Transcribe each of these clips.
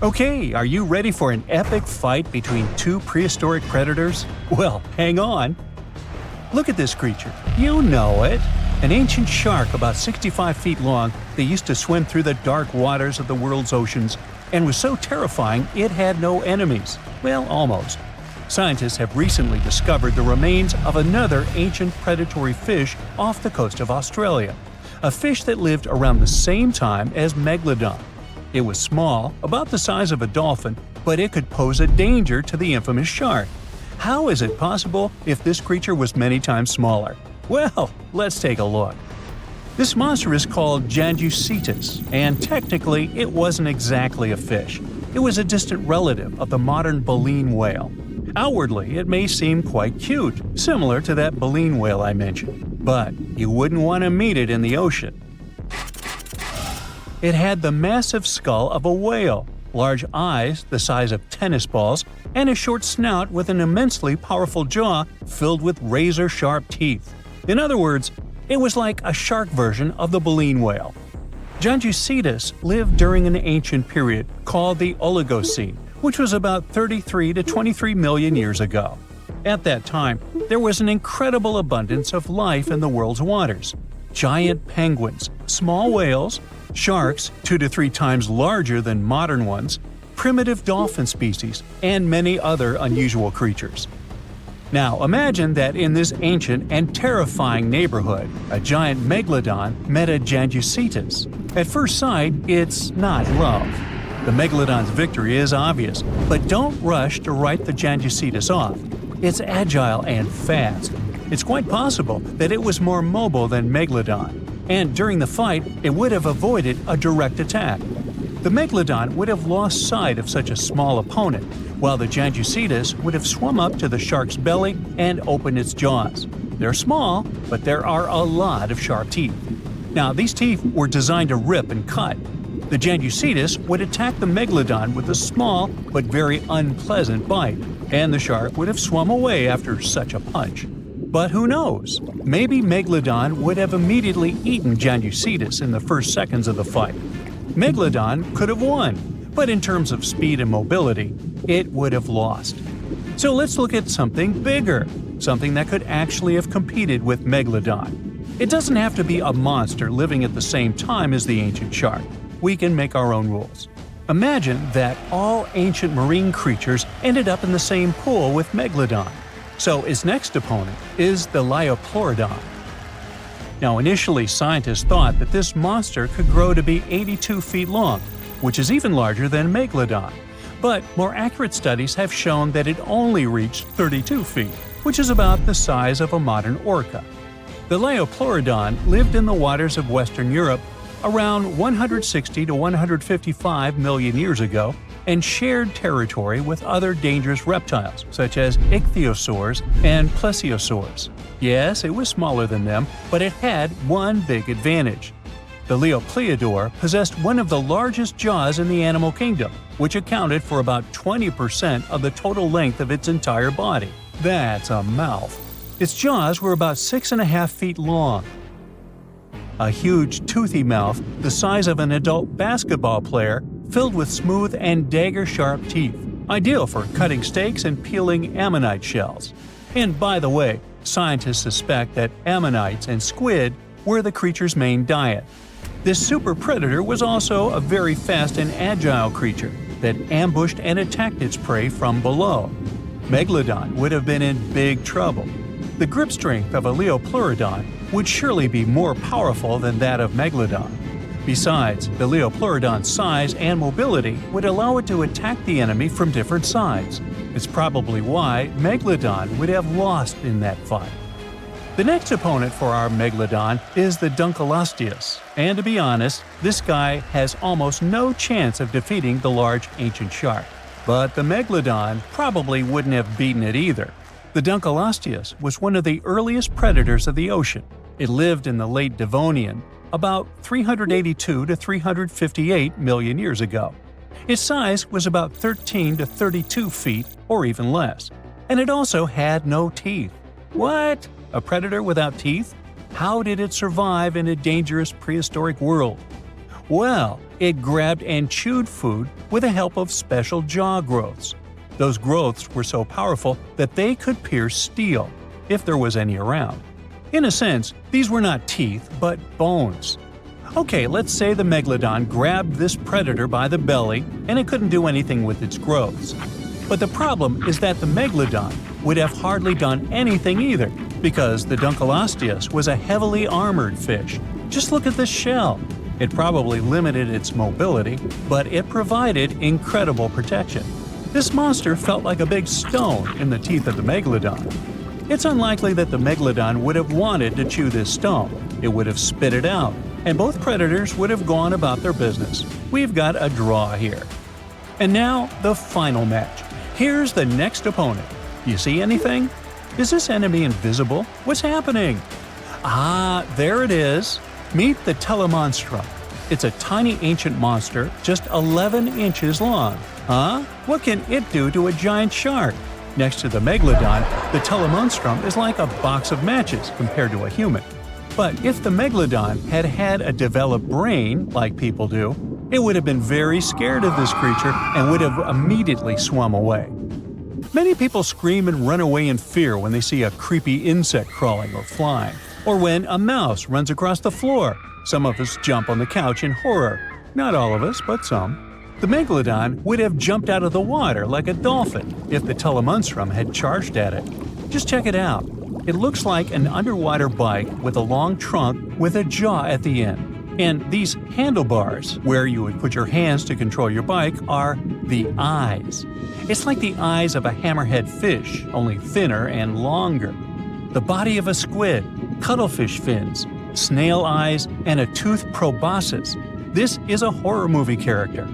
Okay, are you ready for an epic fight between two prehistoric predators? Well, hang on. Look at this creature. You know it. An ancient shark about 65 feet long that used to swim through the dark waters of the world's oceans and was so terrifying it had no enemies. Well, almost. Scientists have recently discovered the remains of another ancient predatory fish off the coast of Australia, a fish that lived around the same time as Megalodon. It was small, about the size of a dolphin, but it could pose a danger to the infamous shark. How is it possible if this creature was many times smaller? Well, let's take a look. This monster is called Janjucetus, and technically it wasn't exactly a fish. It was a distant relative of the modern baleen whale. Outwardly, it may seem quite cute, similar to that baleen whale I mentioned, but you wouldn't want to meet it in the ocean. It had the massive skull of a whale, large eyes the size of tennis balls, and a short snout with an immensely powerful jaw filled with razor-sharp teeth. In other words, it was like a shark version of the baleen whale. Janjucetus lived during an ancient period called the Oligocene, which was about 33 to 23 million years ago. At that time, there was an incredible abundance of life in the world's waters. Giant penguins, small whales, sharks 2 to 3 times larger than modern ones, primitive dolphin species, and many other unusual creatures. Now imagine that in this ancient and terrifying neighborhood, a giant Megalodon met a Janjucetus. At first sight, it's not love. The Megalodon's victory is obvious, but don't rush to write the Janjucetus off. It's agile and fast. It's quite possible that it was more mobile than Megalodon, and during the fight, it would have avoided a direct attack. The Megalodon would have lost sight of such a small opponent, while the Janjucetus would have swum up to the shark's belly and opened its jaws. They're small, but there are a lot of sharp teeth. Now, these teeth were designed to rip and cut. The Janjucetus would attack the Megalodon with a small but very unpleasant bite, and the shark would have swum away after such a punch. But who knows? Maybe Megalodon would have immediately eaten Janjucetus in the first seconds of the fight. Megalodon could have won, but in terms of speed and mobility, it would have lost. So let's look at something bigger, something that could actually have competed with Megalodon. It doesn't have to be a monster living at the same time as the ancient shark. We can make our own rules. Imagine that all ancient marine creatures ended up in the same pool with Megalodon. So its next opponent is the Liopleurodon. Now initially scientists thought that this monster could grow to be 82 feet long, which is even larger than Megalodon. But more accurate studies have shown that it only reached 32 feet, which is about the size of a modern orca. The Liopleurodon lived in the waters of Western Europe around 160 to 155 million years ago and shared territory with other dangerous reptiles such as ichthyosaurs and plesiosaurs. Yes, it was smaller than them, but it had one big advantage. The Liopleurodon possessed one of the largest jaws in the animal kingdom, which accounted for about 20% of the total length of its entire body. That's a mouth. Its jaws were about 6.5 feet long. A huge, toothy mouth the size of an adult basketball player filled with smooth and dagger-sharp teeth, ideal for cutting steaks and peeling ammonite shells. And by the way, scientists suspect that ammonites and squid were the creature's main diet. This super predator was also a very fast and agile creature that ambushed and attacked its prey from below. Megalodon would have been in big trouble. The grip strength of a Liopleurodon would surely be more powerful than that of Megalodon. Besides, the Liopleurodon's size and mobility would allow it to attack the enemy from different sides. It's probably why Megalodon would have lost in that fight. The next opponent for our Megalodon is the Dunkleosteus, and to be honest, this guy has almost no chance of defeating the large ancient shark. But the Megalodon probably wouldn't have beaten it either. The Dunkleosteus was one of the earliest predators of the ocean. It lived in the late Devonian, about 382 to 358 million years ago. Its size was about 13 to 32 feet or even less, and it also had no teeth. What? A predator without teeth? How did it survive in a dangerous prehistoric world? Well, it grabbed and chewed food with the help of special jaw growths. Those growths were so powerful that they could pierce steel, if there was any around. In a sense, these were not teeth, but bones. Okay, let's say the Megalodon grabbed this predator by the belly and it couldn't do anything with its growths. But the problem is that the Megalodon would have hardly done anything either, because the Dunkleosteus was a heavily armored fish. Just look at this shell. It probably limited its mobility, but it provided incredible protection. This monster felt like a big stone in the teeth of the Megalodon. It's unlikely that the Megalodon would have wanted to chew this stone. It would have spit it out, and both predators would have gone about their business. We've got a draw here. And now, the final match. Here's the next opponent. You see anything? Is this enemy invisible? What's happening? Ah, there it is. Meet the Tully Monster. It's a tiny ancient monster, just 11 inches long. Huh? What can it do to a giant shark? Next to the Megalodon, the Tully Monster is like a box of matches compared to a human. But if the Megalodon had had a developed brain, like people do, it would have been very scared of this creature and would have immediately swum away. Many people scream and run away in fear when they see a creepy insect crawling or flying, or when a mouse runs across the floor. Some of us jump on the couch in horror. Not all of us, but some. The Megalodon would have jumped out of the water like a dolphin if the Tully Monster had charged at it. Just check it out. It looks like an underwater bike with a long trunk with a jaw at the end. And these handlebars, where you would put your hands to control your bike, are the eyes. It's like the eyes of a hammerhead fish, only thinner and longer. The body of a squid, cuttlefish fins, snail eyes, and a toothed proboscis. This is a horror movie character.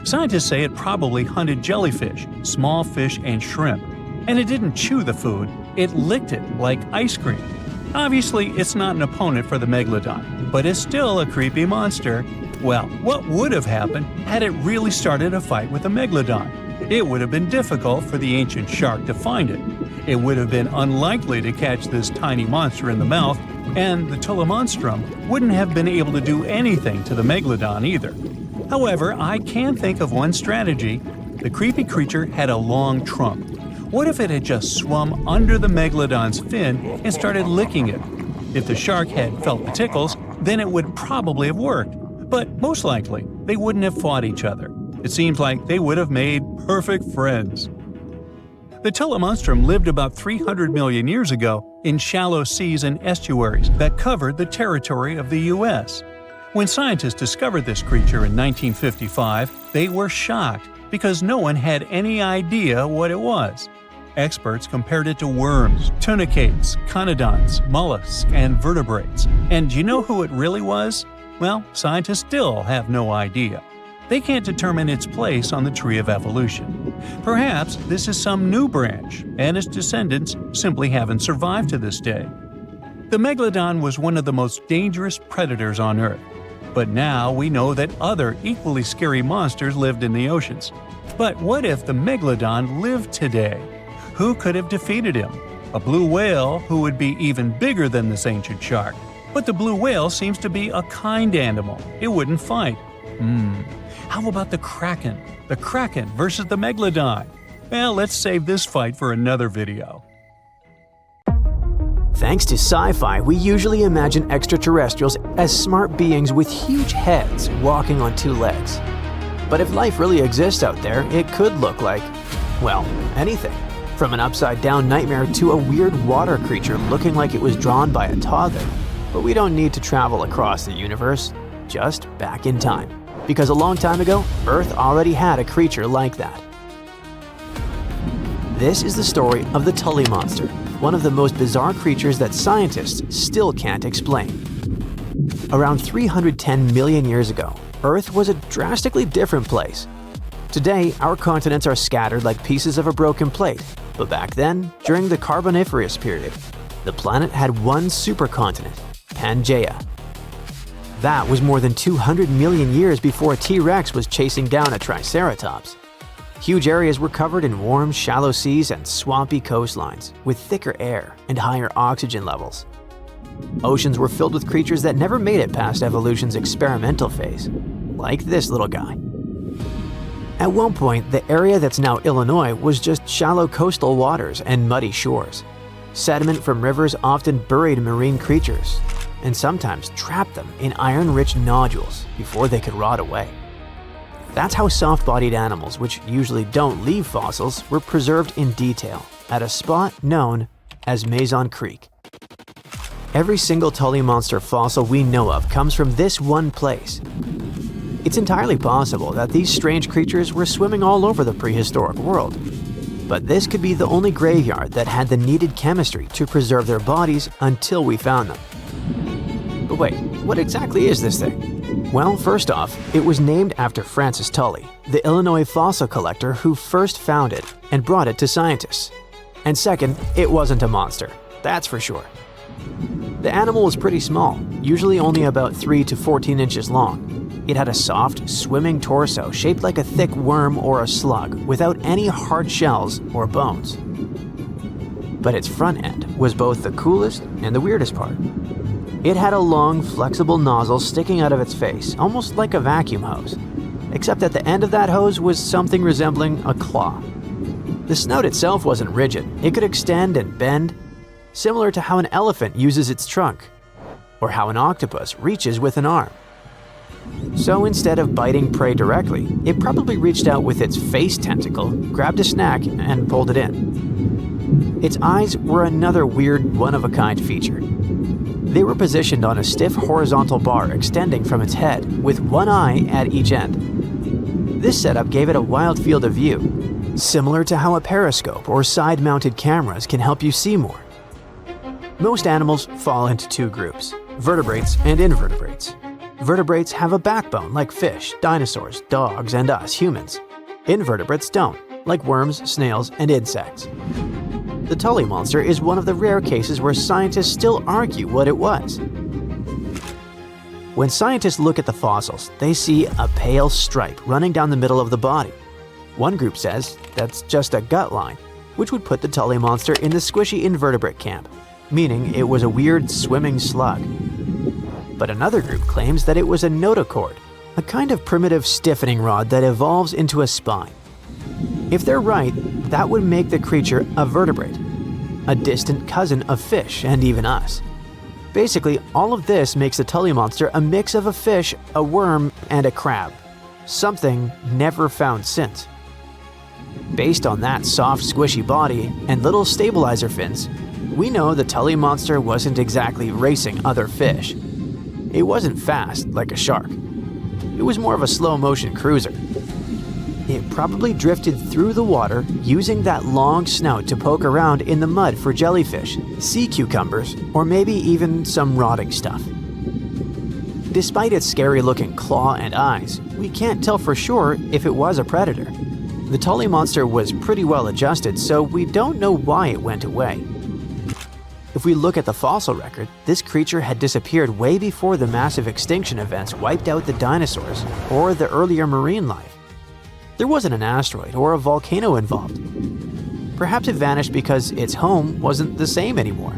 Scientists say it probably hunted jellyfish, small fish, and shrimp. And it didn't chew the food, it licked it like ice cream. Obviously, it's not an opponent for the Megalodon, but it's still a creepy monster. Well, what would have happened had it really started a fight with the Megalodon? It would have been difficult for the ancient shark to find it. It would have been unlikely to catch this tiny monster in the mouth, and the Tully Monster wouldn't have been able to do anything to the Megalodon either. However, I can think of one strategy. The creepy creature had a long trunk. What if it had just swum under the Megalodon's fin and started licking it? If the shark had felt the tickles, then it would probably have worked. But most likely, they wouldn't have fought each other. It seems like they would have made perfect friends. The Tully Monster lived about 300 million years ago in shallow seas and estuaries that covered the territory of the U.S. When scientists discovered this creature in 1955, they were shocked because no one had any idea what it was. Experts compared it to worms, tunicates, conodonts, mollusks, and vertebrates. And do you know who it really was? Well, scientists still have no idea. They can't determine its place on the tree of evolution. Perhaps this is some new branch, and its descendants simply haven't survived to this day. The Megalodon was one of the most dangerous predators on Earth. But now we know that other equally scary monsters lived in the oceans. But what if the Megalodon lived today? Who could have defeated him? A blue whale who would be even bigger than this ancient shark. But the blue whale seems to be a kind animal. It wouldn't fight. How about the Kraken? The Kraken versus the Megalodon? Well, let's save this fight for another video. Thanks to sci-fi, we usually imagine extraterrestrials as smart beings with huge heads walking on two legs. But if life really exists out there, it could look like, well, anything. From an upside-down nightmare to a weird water creature looking like it was drawn by a toddler. But we don't need to travel across the universe, just back in time. Because a long time ago, Earth already had a creature like that. This is the story of the Tully Monster, one of the most bizarre creatures that scientists still can't explain. Around 310 million years ago, Earth was a drastically different place. Today, our continents are scattered like pieces of a broken plate, but back then, during the Carboniferous period, the planet had one supercontinent, Pangaea. That was more than 200 million years before a T-Rex was chasing down a Triceratops. Huge areas were covered in warm, shallow seas and swampy coastlines, with thicker air and higher oxygen levels. Oceans were filled with creatures that never made it past evolution's experimental phase. like this little guy. At one point, the area that's now Illinois was just shallow coastal waters and muddy shores. Sediment from rivers often buried marine creatures, and sometimes trapped them in iron-rich nodules before they could rot away. That's how soft-bodied animals, which usually don't leave fossils, were preserved in detail at a spot known as Mason Creek. Every single Tully Monster fossil we know of comes from this one place. It's entirely possible that these strange creatures were swimming all over the prehistoric world, but this could be the only graveyard that had the needed chemistry to preserve their bodies until we found them. But wait, what exactly is this thing? Well, first off, it was named after Francis Tully, the Illinois fossil collector who first found it and brought it to scientists. And second, it wasn't a monster, that's for sure. The animal was pretty small, usually only about 3 to 14 inches long. It had a soft, swimming torso shaped like a thick worm or a slug without any hard shells or bones. But its front end was both the coolest and the weirdest part. It had a long, flexible nozzle sticking out of its face, almost like a vacuum hose, except at the end of that hose was something resembling a claw. The snout itself wasn't rigid, it could extend and bend, similar to how an elephant uses its trunk, or how an octopus reaches with an arm. So instead of biting prey directly, it probably reached out with its face tentacle, grabbed a snack, and pulled it in. Its eyes were another weird, one-of-a-kind feature. They were positioned on a stiff horizontal bar extending from its head, with one eye at each end. This setup gave it a wild field of view, similar to how a periscope or side-mounted cameras can help you see more. Most animals fall into two groups, vertebrates and invertebrates. Vertebrates have a backbone like fish, dinosaurs, dogs, and us humans. Invertebrates don't, like worms, snails, and insects. The Tully Monster is one of the rare cases where scientists still argue what it was. When scientists look at the fossils, they see a pale stripe running down the middle of the body. One group says that's just a gut line, which would put the Tully Monster in the squishy invertebrate camp, meaning it was a weird swimming slug. But another group claims that it was a notochord, a kind of primitive stiffening rod that evolves into a spine. If they're right, that would make the creature a vertebrate, a distant cousin of fish and even us. Basically, all of this makes the Tully Monster a mix of a fish, a worm, and a crab, something never found since. Based on that soft, squishy body and little stabilizer fins, we know the Tully Monster wasn't exactly racing other fish. It wasn't fast like a shark. It was more of a slow-motion cruiser. It probably drifted through the water using that long snout to poke around in the mud for jellyfish, sea cucumbers, or maybe even some rotting stuff. Despite its scary-looking claw and eyes, we can't tell for sure if it was a predator. The Tully Monster was pretty well adjusted, so we don't know why it went away. If we look at the fossil record, this creature had disappeared way before the massive extinction events wiped out the dinosaurs or the earlier marine life. There wasn't an asteroid or a volcano involved. Perhaps it vanished because its home wasn't the same anymore.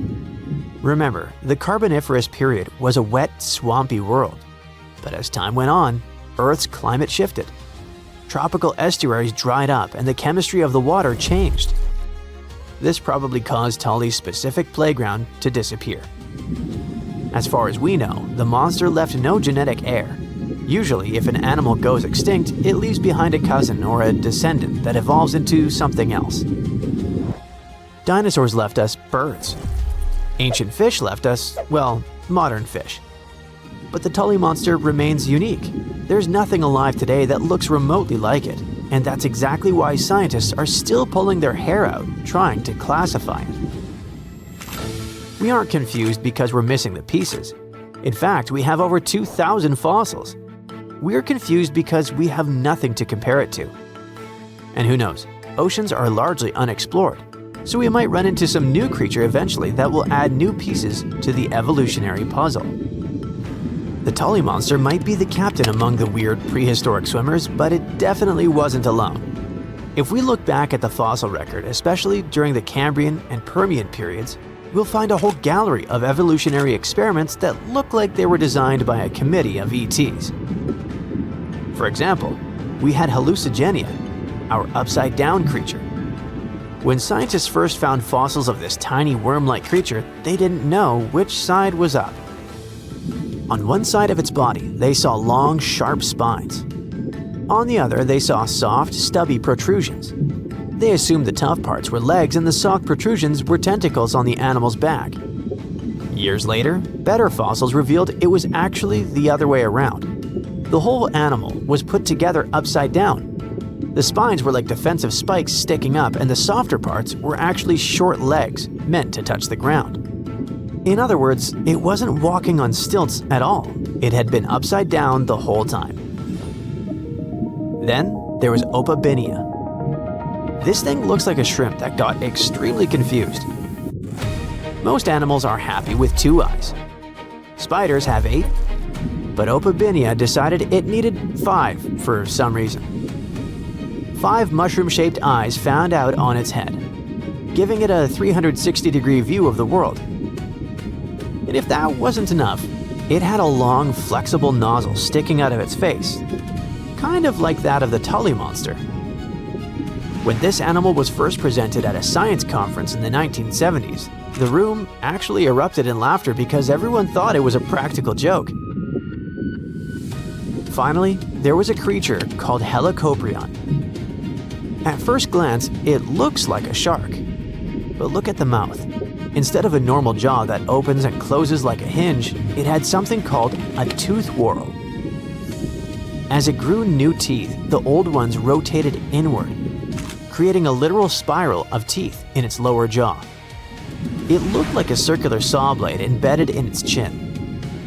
Remember, the Carboniferous period was a wet, swampy world. But as time went on, Earth's climate shifted. Tropical estuaries dried up and the chemistry of the water changed. This probably caused Tully's specific playground to disappear. As far as we know, the monster left no genetic heir. Usually, if an animal goes extinct, it leaves behind a cousin or a descendant that evolves into something else. Dinosaurs left us birds. Ancient fish left us, well, modern fish. But the Tully Monster remains unique. There's nothing alive today that looks remotely like it. And that's exactly why scientists are still pulling their hair out trying to classify it. We aren't confused because we're missing the pieces. In fact, we have over 2,000 fossils. We're confused because we have nothing to compare it to. And who knows, oceans are largely unexplored, so we might run into some new creature eventually that will add new pieces to the evolutionary puzzle. The Tully Monster might be the captain among the weird prehistoric swimmers, but it definitely wasn't alone. If we look back at the fossil record, especially during the Cambrian and Permian periods, we'll find a whole gallery of evolutionary experiments that look like they were designed by a committee of ETs. For example, we had hallucigenia, our upside-down creature. When scientists first found fossils of this tiny worm-like creature, they didn't know which side was up. On one side of its body, they saw long, sharp spines. On the other, they saw soft, stubby protrusions. They assumed the tough parts were legs and the soft protrusions were tentacles on the animal's back. Years later, better fossils revealed it was actually the other way around. The whole animal was put together upside down. The spines were like defensive spikes sticking up, and the softer parts were actually short legs meant to touch the ground. In other words, it wasn't walking on stilts at all. It had been upside down the whole time. Then there was Opabinia. This thing looks like a shrimp that got extremely confused. Most animals are happy with 2 eyes. Spiders have 8, but Opabinia decided it needed 5 for some reason. 5 mushroom-shaped eyes found out on its head, giving it a 360-degree view of the world. And if that wasn't enough, it had a long, flexible nozzle sticking out of its face, kind of like that of the Tully Monster. When this animal was first presented at a science conference in the 1970s, the room actually erupted in laughter because everyone thought it was a practical joke. Finally, there was a creature called Helicoprion. At first glance, it looks like a shark. But look at the mouth. Instead of a normal jaw that opens and closes like a hinge, it had something called a tooth whorl. As it grew new teeth, the old ones rotated inward, creating a literal spiral of teeth in its lower jaw. It looked like a circular saw blade embedded in its chin.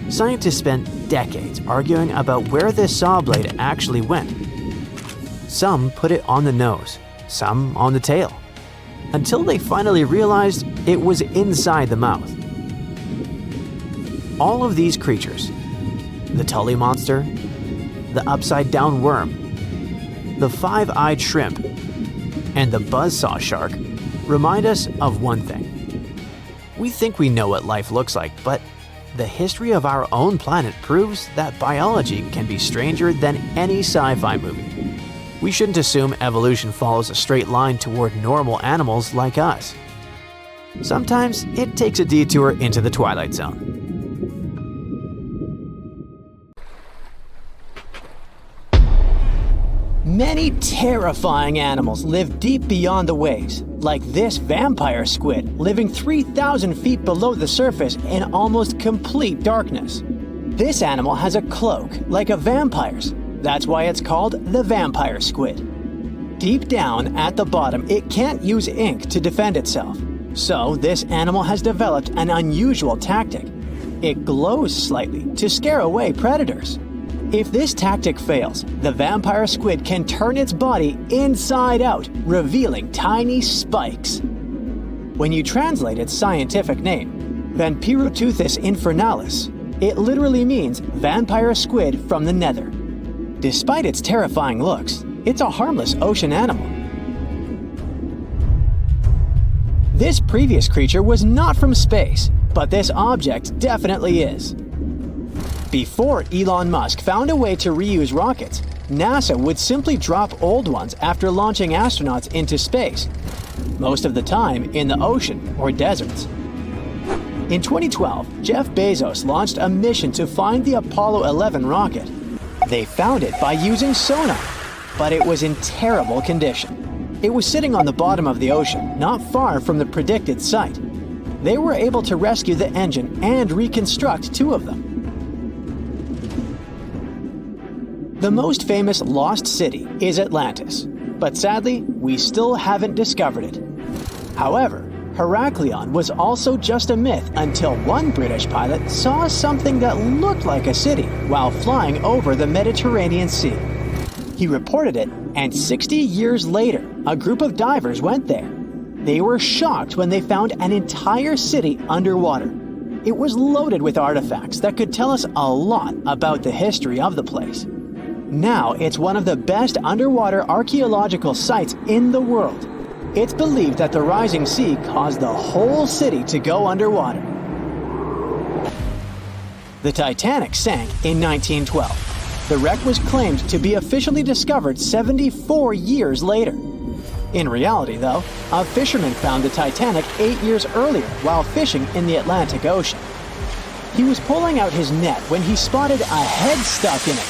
Scientists spent decades arguing about where this saw blade actually went. Some put it on the nose, some on the tail, until they finally realized it was inside the mouth. All of these creatures, the Tully Monster, the upside-down worm, the 5-eyed shrimp, and the buzzsaw shark, remind us of one thing. We think we know what life looks like, but the history of our own planet proves that biology can be stranger than any sci-fi movie. We shouldn't assume evolution follows a straight line toward normal animals like us. Sometimes it takes a detour into the Twilight Zone. Many terrifying animals live deep beyond the waves, like this vampire squid living 3,000 feet below the surface in almost complete darkness. This animal has a cloak, like a vampire's. That's why it's called the vampire squid. Deep down at the bottom, it can't use ink to defend itself. So this animal has developed an unusual tactic. It glows slightly to scare away predators. If this tactic fails, the vampire squid can turn its body inside out, revealing tiny spikes. When you translate its scientific name, Vampiroteuthis infernalis, it literally means vampire squid from the nether. Despite its terrifying looks, it's a harmless ocean animal. This previous creature was not from space, but this object definitely is. Before Elon Musk found a way to reuse rockets, NASA would simply drop old ones after launching astronauts into space, most of the time in the ocean or deserts. In 2012, Jeff Bezos launched a mission to find the Apollo 11 rocket. They found it by using sonar, but it was in terrible condition. It was sitting on the bottom of the ocean, not far from the predicted site. They were able to rescue the engine and reconstruct 2 of them. The most famous lost city is Atlantis, but sadly, we still haven't discovered it. However, Heraklion was also just a myth until one British pilot saw something that looked like a city while flying over the Mediterranean Sea. He reported it, and 60 years later, a group of divers went there. They were shocked when they found an entire city underwater. It was loaded with artifacts that could tell us a lot about the history of the place. Now it's one of the best underwater archaeological sites in the world. It's believed that the rising sea caused the whole city to go underwater. The Titanic sank in 1912. The wreck was claimed to be officially discovered 74 years later. In reality, though, a fisherman found the Titanic 8 years earlier while fishing in the Atlantic Ocean. He was pulling out his net when he spotted a head stuck in it.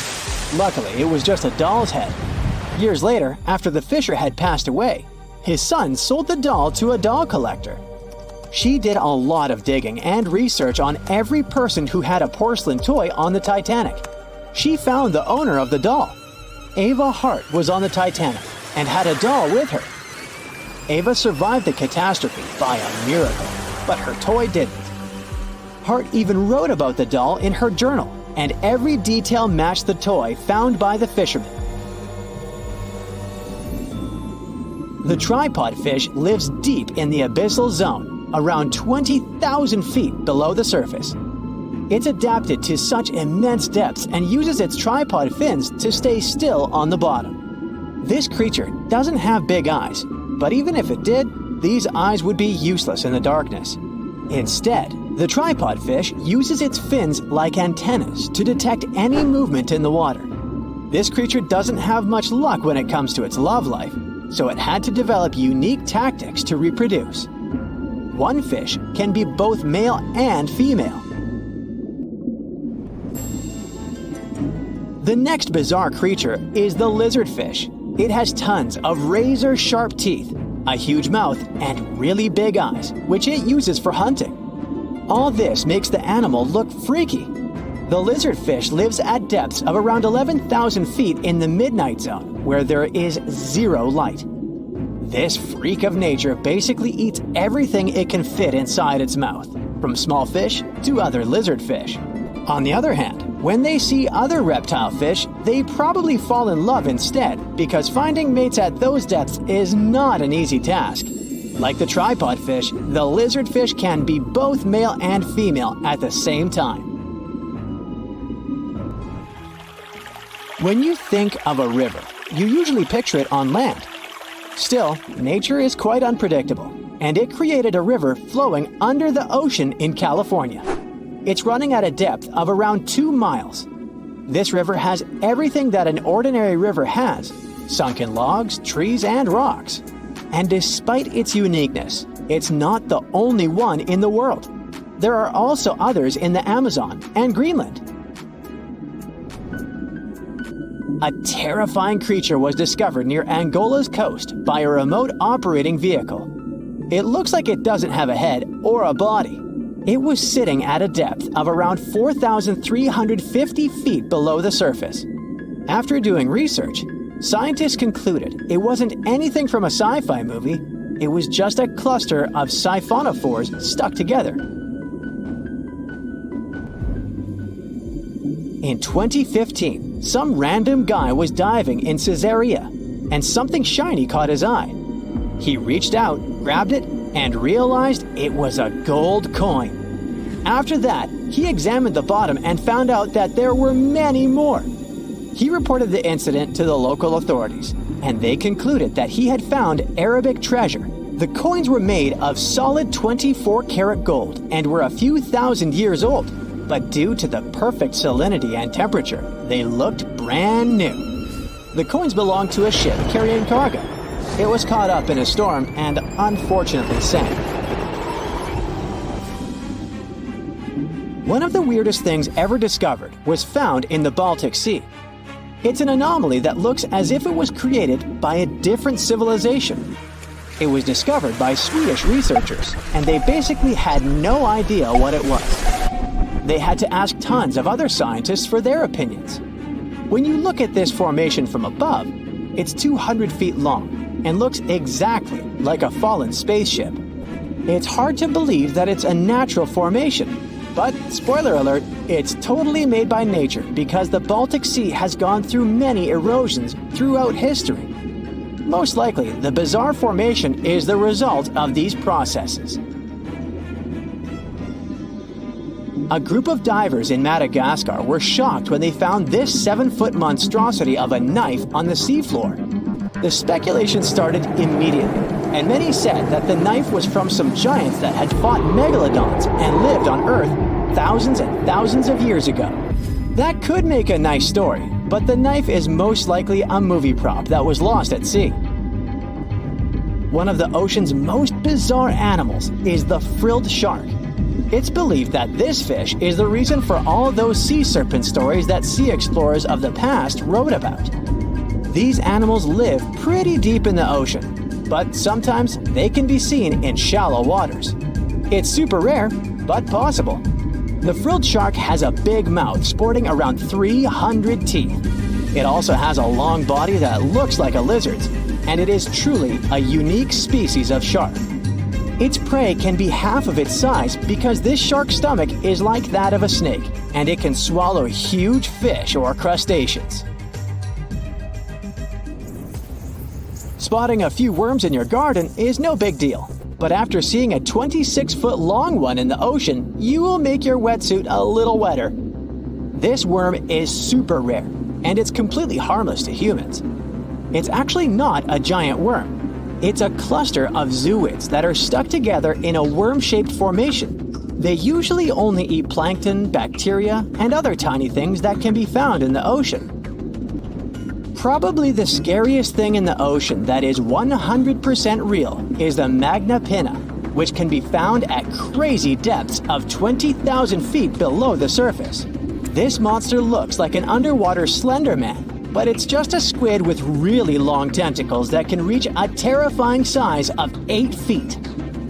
Luckily, it was just a doll's head. Years later, after the fisher had passed away, his son sold the doll to a doll collector. She did a lot of digging and research on every person who had a porcelain toy on the Titanic. She found the owner of the doll. Ava Hart was on the Titanic and had a doll with her. Ava survived the catastrophe by a miracle, but her toy didn't. Hart even wrote about the doll in her journal, and every detail matched the toy found by the fisherman. The tripod fish lives deep in the abyssal zone, around 20,000 feet below the surface. It's adapted to such immense depths and uses its tripod fins to stay still on the bottom. This creature doesn't have big eyes, but even if it did, these eyes would be useless in the darkness. Instead, the tripod fish uses its fins like antennas to detect any movement in the water. This creature doesn't have much luck when it comes to its love life, so it had to develop unique tactics to reproduce. One fish can be both male and female. The next bizarre creature is the lizardfish. It has tons of razor-sharp teeth, a huge mouth, and really big eyes, which it uses for hunting. All this makes the animal look freaky. The lizardfish lives at depths of around 11,000 feet in the midnight zone, where there is zero light. This freak of nature basically eats everything it can fit inside its mouth, from small fish to other lizardfish. On the other hand, when they see other reptile fish, they probably fall in love instead, because finding mates at those depths is not an easy task. Like the tripod fish, the lizardfish can be both male and female at the same time. When you think of a river, you usually picture it on land. Still, nature is quite unpredictable, and it created a river flowing under the ocean in California. It's running at a depth of around 2 miles. This river has everything that an ordinary river has: sunken logs, trees, and rocks. And despite its uniqueness, it's not the only one in the world. There are also others in the Amazon and Greenland. A terrifying creature was discovered near Angola's coast by a remote operating vehicle. It looks like it doesn't have a head or a body. It was sitting at a depth of around 4,350 feet below the surface. After doing research, scientists concluded it wasn't anything from a sci-fi movie. It was just a cluster of siphonophores stuck together. In 2015, some random guy was diving in Caesarea, and something shiny caught his eye. He reached out, grabbed it, and realized it was a gold coin. After that, he examined the bottom and found out that there were many more. He reported the incident to the local authorities, and they concluded that he had found Arabic treasure. The coins were made of solid 24-karat gold and were a few thousand years old, but due to the perfect salinity and temperature, they looked brand new. The coins belonged to a ship carrying cargo. It was caught up in a storm and unfortunately sank. One of the weirdest things ever discovered was found in the Baltic Sea. It's an anomaly that looks as if it was created by a different civilization. It was discovered by Swedish researchers, and they basically had no idea what it was. They had to ask tons of other scientists for their opinions. When you look at this formation from above, it's 200 feet long and looks exactly like a fallen spaceship. It's hard to believe that it's a natural formation, but spoiler alert, it's totally made by nature because the Baltic Sea has gone through many erosions throughout history. Most likely, the bizarre formation is the result of these processes. A group of divers in Madagascar were shocked when they found this 7-foot monstrosity of a knife on the seafloor. The speculation started immediately, and many said that the knife was from some giants that had fought megalodons and lived on Earth thousands and thousands of years ago. That could make a nice story, but the knife is most likely a movie prop that was lost at sea. One of the ocean's most bizarre animals is the frilled shark. It's believed that this fish is the reason for all those sea serpent stories that sea explorers of the past wrote about. These animals live pretty deep in the ocean, but sometimes they can be seen in shallow waters. It's super rare, but possible. The frilled shark has a big mouth sporting around 300 teeth. It also has a long body that looks like a lizard's, and it is truly a unique species of shark. Its prey can be half of its size because this shark's stomach is like that of a snake, and it can swallow huge fish or crustaceans. Spotting a few worms in your garden is no big deal, but after seeing a 26-foot-long one in the ocean, you will make your wetsuit a little wetter. This worm is super rare, and it's completely harmless to humans. It's actually not a giant worm. It's a cluster of zooids that are stuck together in a worm-shaped formation. They usually only eat plankton, bacteria, and other tiny things that can be found in the ocean. Probably the scariest thing in the ocean that is 100% real is the Magna Pinna, which can be found at crazy depths of 20,000 feet below the surface. This monster looks like an underwater Slender Man, but it's just a squid with really long tentacles that can reach a terrifying size of 8 feet.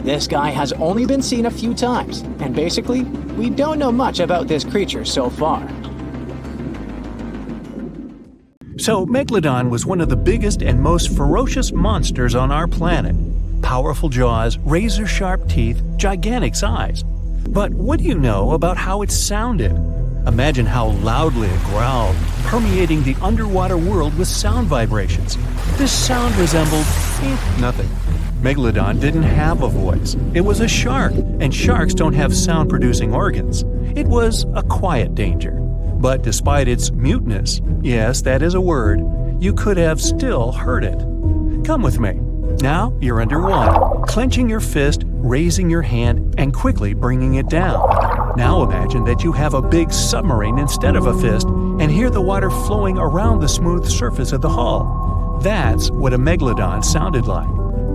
This guy has only been seen a few times, and basically, we don't know much about this creature so far. So, Megalodon was one of the biggest and most ferocious monsters on our planet. Powerful jaws, razor-sharp teeth, gigantic size. But what do you know about how it sounded? Imagine how loudly it growled, permeating the underwater world with sound vibrations. This sound resembled nothing. Megalodon didn't have a voice. It was a shark, and sharks don't have sound-producing organs. It was a quiet danger. But despite its muteness, yes, that is a word, you could have still heard it. Come with me. Now you're underwater, clenching your fist, raising your hand, and quickly bringing it down. Now imagine that you have a big submarine instead of a fist and hear the water flowing around the smooth surface of the hull. That's what a megalodon sounded like.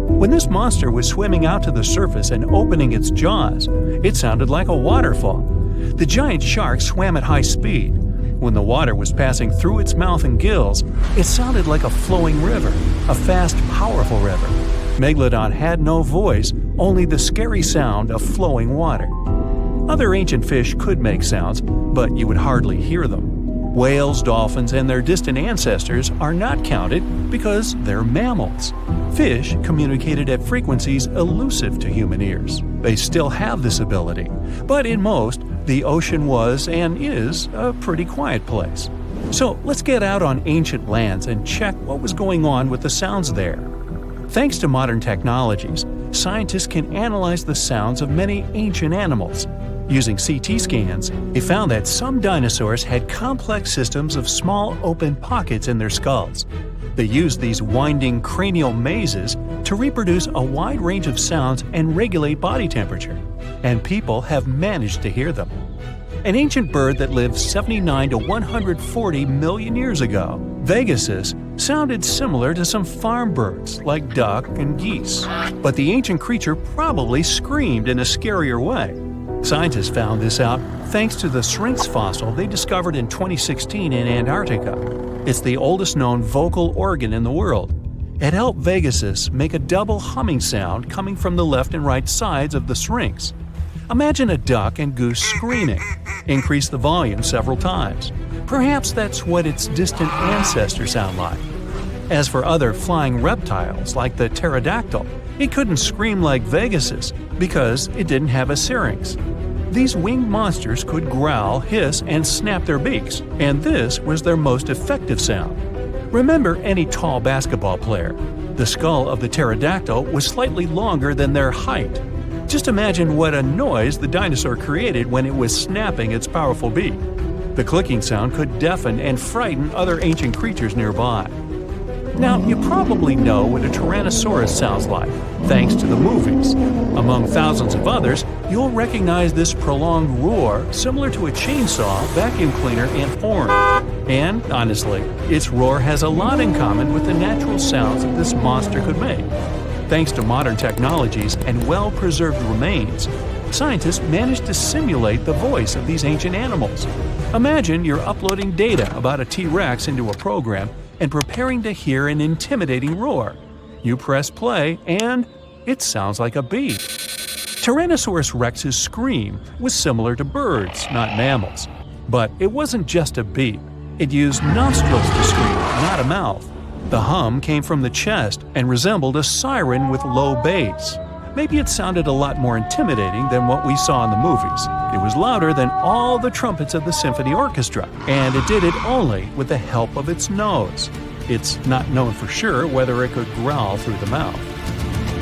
When this monster was swimming out to the surface and opening its jaws, it sounded like a waterfall. The giant shark swam at high speed. When the water was passing through its mouth and gills, it sounded like a flowing river, a fast, powerful river. Megalodon had no voice, only the scary sound of flowing water. Other ancient fish could make sounds, but you would hardly hear them. Whales, dolphins, and their distant ancestors are not counted because they're mammals. Fish communicated at frequencies elusive to human ears. They still have this ability, but in most, the ocean was and is a pretty quiet place. So let's get out on ancient lands and check what was going on with the sounds there. Thanks to modern technologies, scientists can analyze the sounds of many ancient animals. Using CT scans, they found that some dinosaurs had complex systems of small open pockets in their skulls. They used these winding cranial mazes to reproduce a wide range of sounds and regulate body temperature, and people have managed to hear them. An ancient bird that lived 79 to 140 million years ago, Pegasus, sounded similar to some farm birds like duck and geese. But the ancient creature probably screamed in a scarier way. Scientists found this out thanks to the Syrinx fossil they discovered in 2016 in Antarctica. It's the oldest known vocal organ in the world. It helped Pegasus make a double humming sound coming from the left and right sides of the Syrinx. Imagine a duck and goose screaming. Increase the volume several times. Perhaps that's what its distant ancestors sound like. As for other flying reptiles like the pterodactyl, it couldn't scream like Pegasus because it didn't have a syrinx. These winged monsters could growl, hiss, and snap their beaks, and this was their most effective sound. Remember any tall basketball player. The skull of the pterodactyl was slightly longer than their height. Just imagine what a noise the dinosaur created when it was snapping its powerful beak. The clicking sound could deafen and frighten other ancient creatures nearby. Now, you probably know what a Tyrannosaurus sounds like, thanks to the movies. Among thousands of others, you'll recognize this prolonged roar similar to a chainsaw, vacuum cleaner, and horn. And, honestly, its roar has a lot in common with the natural sounds that this monster could make. Thanks to modern technologies and well-preserved remains, scientists managed to simulate the voice of these ancient animals. Imagine you're uploading data about a T-Rex into a program and preparing to hear an intimidating roar. You press play, and it sounds like a beep. Tyrannosaurus rex's scream was similar to birds, not mammals. But it wasn't just a beep. It used nostrils to scream, not a mouth. The hum came from the chest and resembled a siren with low bass. Maybe it sounded a lot more intimidating than what we saw in the movies. It was louder than all the trumpets of the symphony orchestra, and it did it only with the help of its nose. It's not known for sure whether it could growl through the mouth.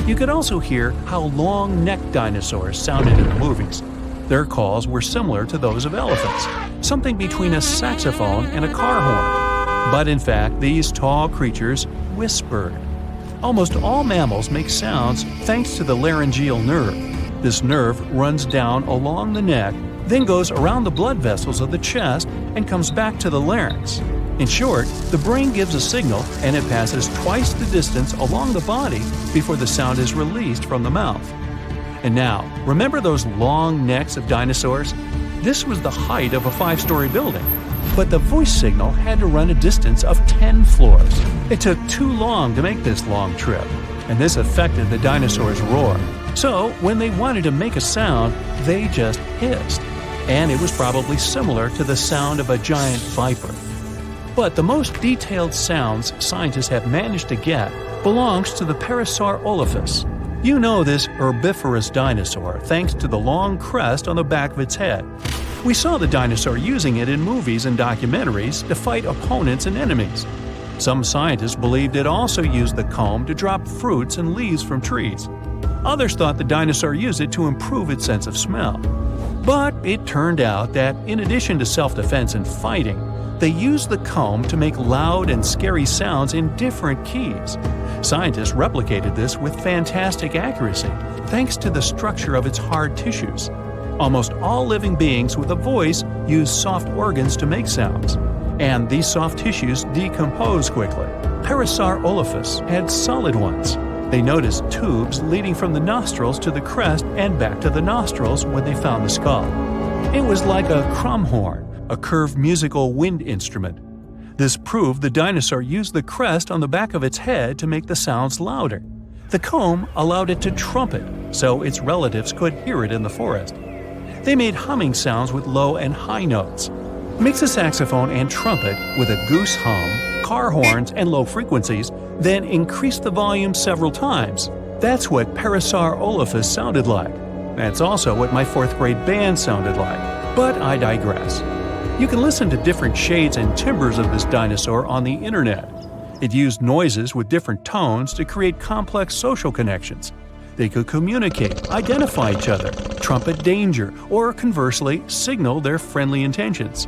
You could also hear how long-necked dinosaurs sounded in the movies. Their calls were similar to those of elephants, something between a saxophone and a car horn. But in fact, these tall creatures whispered. Almost all mammals make sounds thanks to the laryngeal nerve. This nerve runs down along the neck, then goes around the blood vessels of the chest and comes back to the larynx. In short, the brain gives a signal and it passes twice the distance along the body before the sound is released from the mouth. And now, remember those long necks of dinosaurs? This was the height of a 5-story building. But the voice signal had to run a distance of 10 floors. It took too long to make this long trip, and this affected the dinosaurs' roar. So, when they wanted to make a sound, they just hissed. And it was probably similar to the sound of a giant viper. But the most detailed sounds scientists have managed to get belongs to the Parasaurolophus. You know this herbivorous dinosaur thanks to the long crest on the back of its head. We saw the dinosaur using it in movies and documentaries to fight opponents and enemies. Some scientists believed it also used the comb to drop fruits and leaves from trees. Others thought the dinosaur used it to improve its sense of smell. But it turned out that, in addition to self-defense and fighting, they used the comb to make loud and scary sounds in different keys. Scientists replicated this with fantastic accuracy, thanks to the structure of its hard tissues. Almost all living beings with a voice use soft organs to make sounds, and these soft tissues decompose quickly. Parasaurolophus had solid ones. They noticed tubes leading from the nostrils to the crest and back to the nostrils when they found the skull. It was like a crumhorn, a curved musical wind instrument. This proved the dinosaur used the crest on the back of its head to make the sounds louder. The comb allowed it to trumpet, so its relatives could hear it in the forest. They made humming sounds with low and high notes. Mix a saxophone and trumpet with a goose hum, car horns, and low frequencies, then increase the volume several times. That's what Parasaurolophus sounded like. That's also what my 4th grade band sounded like. But I digress. You can listen to different shades and timbres of this dinosaur on the internet. It used noises with different tones to create complex social connections. They could communicate, identify each other, trumpet danger, or conversely, signal their friendly intentions.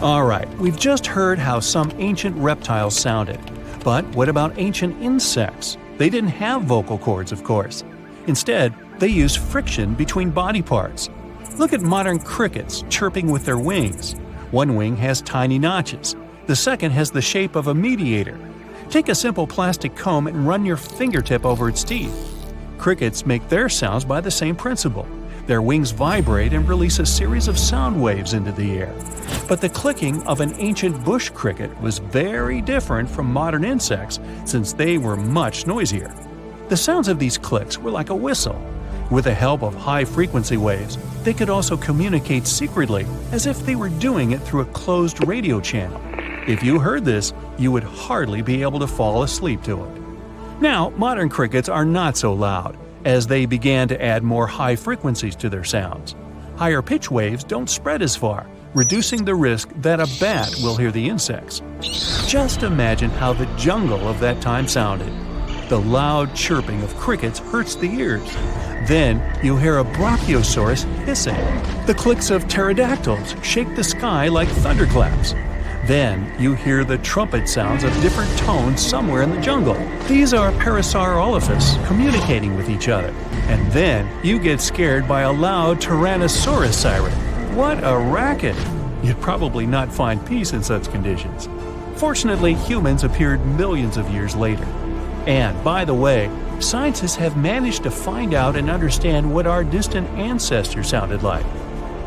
Alright, we've just heard how some ancient reptiles sounded. But what about ancient insects? They didn't have vocal cords, of course. Instead, they used friction between body parts. Look at modern crickets chirping with their wings. One wing has tiny notches. The second has the shape of a mediator. Take a simple plastic comb and run your fingertip over its teeth. Crickets make their sounds by the same principle. Their wings vibrate and release a series of sound waves into the air. But the clicking of an ancient bush cricket was very different from modern insects since they were much noisier. The sounds of these clicks were like a whistle. With the help of high-frequency waves, they could also communicate secretly as if they were doing it through a closed radio channel. If you heard this, you would hardly be able to fall asleep to it. Now, modern crickets are not so loud, as they began to add more high frequencies to their sounds. Higher pitch waves don't spread as far, reducing the risk that a bat will hear the insects. Just imagine how the jungle of that time sounded. The loud chirping of crickets hurts the ears. Then you hear a brachiosaurus hissing. The clicks of pterodactyls shake the sky like thunderclaps. Then you hear the trumpet sounds of different tones somewhere in the jungle. These are Parasaurolophus communicating with each other. And then you get scared by a loud Tyrannosaurus siren. What a racket! You'd probably not find peace in such conditions. Fortunately, humans appeared millions of years later. And, by the way, scientists have managed to find out and understand what our distant ancestors sounded like.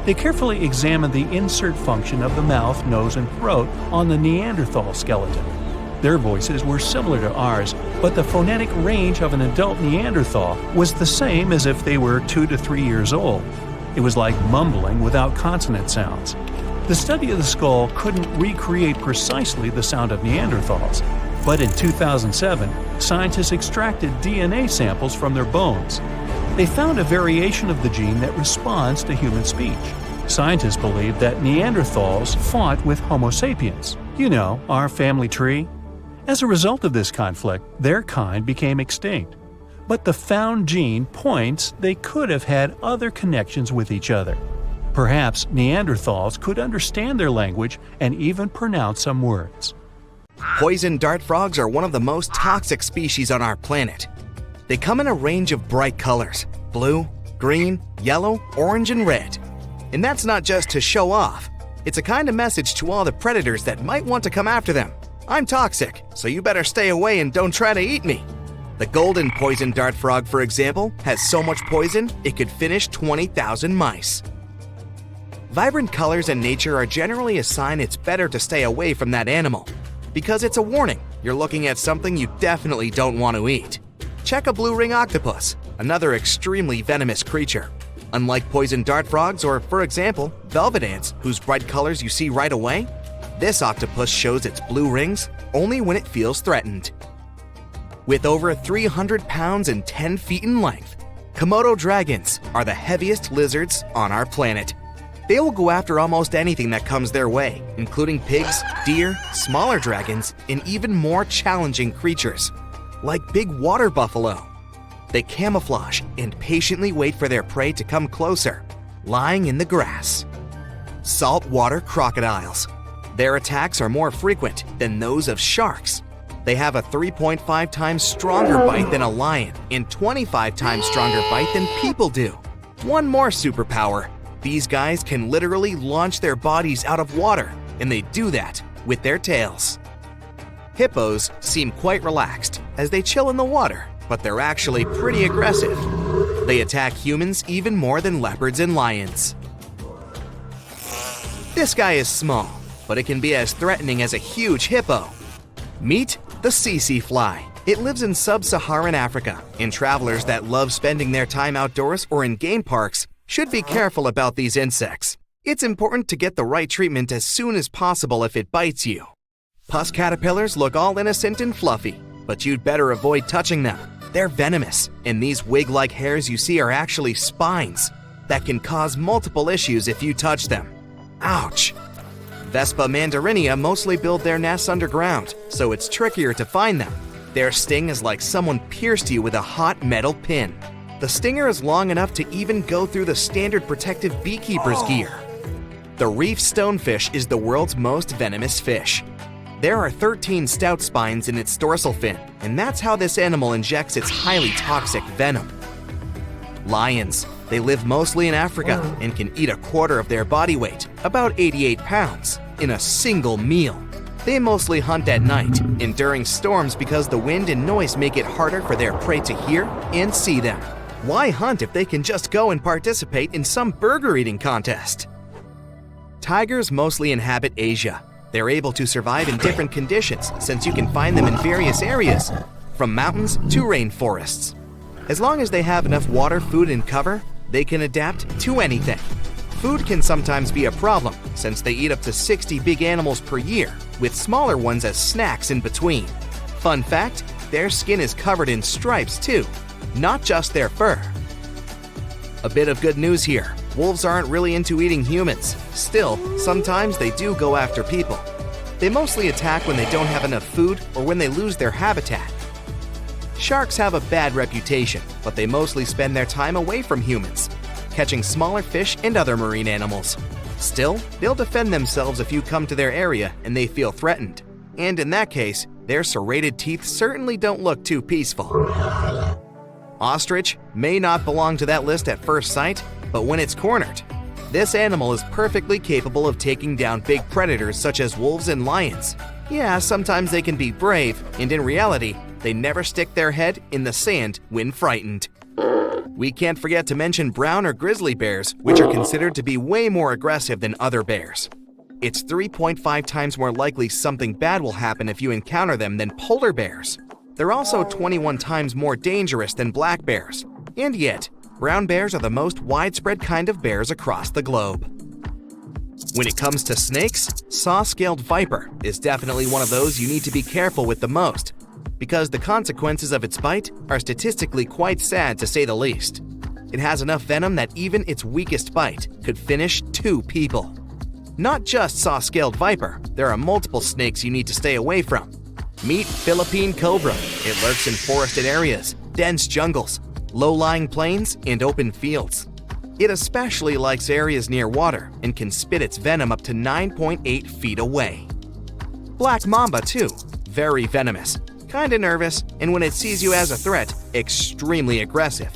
They carefully examined the insert function of the mouth, nose, and throat on the Neanderthal skeleton. Their voices were similar to ours, but the phonetic range of an adult Neanderthal was the same as if they were 2 to 3 years old. It was like mumbling without consonant sounds. The study of the skull couldn't recreate precisely the sound of Neanderthals, but in 2007, scientists extracted DNA samples from their bones. They found a variation of the gene that responds to human speech. Scientists believe that Neanderthals fought with Homo sapiens, our family tree. As a result of this conflict, their kind became extinct. But the found gene points they could have had other connections with each other. Perhaps Neanderthals could understand their language and even pronounce some words. Poison dart frogs are one of the most toxic species on our planet. They come in a range of bright colors: blue, green, yellow, orange, and red. And that's not just to show off. It's a kind of message to all the predators that might want to come after them. I'm toxic, so you better stay away and don't try to eat me. The golden poison dart frog, for example, has so much poison it could finish 20,000 mice. Vibrant colors in nature are generally a sign it's better to stay away from that animal, because it's a warning you're looking at something you definitely don't want to eat. Check a blue ring octopus, another extremely venomous creature. Unlike poison dart frogs or, for example, velvet ants, whose bright colors you see right away, this octopus shows its blue rings only when it feels threatened. With over 300 pounds and 10 feet in length, Komodo dragons are the heaviest lizards on our planet. They will go after almost anything that comes their way, including pigs, deer, smaller dragons, and even more challenging creatures, like big water buffalo. They camouflage and patiently wait for their prey to come closer, lying in the grass. Saltwater crocodiles. Their attacks are more frequent than those of sharks. They have a 3.5 times stronger bite than a lion and 25 times stronger bite than people do. One more superpower: these guys can literally launch their bodies out of water, and they do that with their tails. Hippos seem quite relaxed as they chill in the water, but they're actually pretty aggressive. They attack humans even more than leopards and lions. This guy is small, but it can be as threatening as a huge hippo. Meet the tsetse fly. It lives in sub-Saharan Africa, and travelers that love spending their time outdoors or in game parks should be careful about these insects. It's important to get the right treatment as soon as possible if it bites you. Pus caterpillars look all innocent and fluffy, but you'd better avoid touching them. They're venomous, and these wig-like hairs you see are actually spines that can cause multiple issues if you touch them. Ouch! Vespa mandarinia mostly build their nests underground, so it's trickier to find them. Their sting is like someone pierced you with a hot metal pin. The stinger is long enough to even go through the standard protective beekeeper's gear. The reef stonefish is the world's most venomous fish. There are 13 stout spines in its dorsal fin, and that's how this animal injects its highly toxic venom. Lions. They live mostly in Africa and can eat a quarter of their body weight, about 88 pounds, in a single meal. They mostly hunt at night and during storms because the wind and noise make it harder for their prey to hear and see them. Why hunt if they can just go and participate in some burger eating contest? Tigers mostly inhabit Asia. They're able to survive in different conditions since you can find them in various areas, from mountains to rainforests. As long as they have enough water, food, and cover, they can adapt to anything. Food can sometimes be a problem since they eat up to 60 big animals per year, with smaller ones as snacks in between. Fun fact, their skin is covered in stripes too, not just their fur. A bit of good news here. Wolves aren't really into eating humans. Still, sometimes they do go after people. They mostly attack when they don't have enough food or when they lose their habitat. Sharks have a bad reputation, but they mostly spend their time away from humans, catching smaller fish and other marine animals. Still, they'll defend themselves if you come to their area and they feel threatened. And in that case, their serrated teeth certainly don't look too peaceful. Ostrich may not belong to that list at first sight, but when it's cornered, this animal is perfectly capable of taking down big predators such as wolves and lions. Yeah, sometimes they can be brave, and in reality, they never stick their head in the sand when frightened. We can't forget to mention brown or grizzly bears, which are considered to be way more aggressive than other bears. It's 3.5 times more likely something bad will happen if you encounter them than polar bears. They're also 21 times more dangerous than black bears. And yet, brown bears are the most widespread kind of bears across the globe. When it comes to snakes, saw-scaled viper is definitely one of those you need to be careful with the most, because the consequences of its bite are statistically quite sad to say the least. It has enough venom that even its weakest bite could finish 2 people. Not just saw-scaled viper, there are multiple snakes you need to stay away from. Meet Philippine cobra. It lurks in forested areas, dense jungles, low-lying plains, and open fields. It especially likes areas near water and can spit its venom up to 9.8 feet away. Black mamba too, very venomous, kinda nervous, and when it sees you as a threat, extremely aggressive.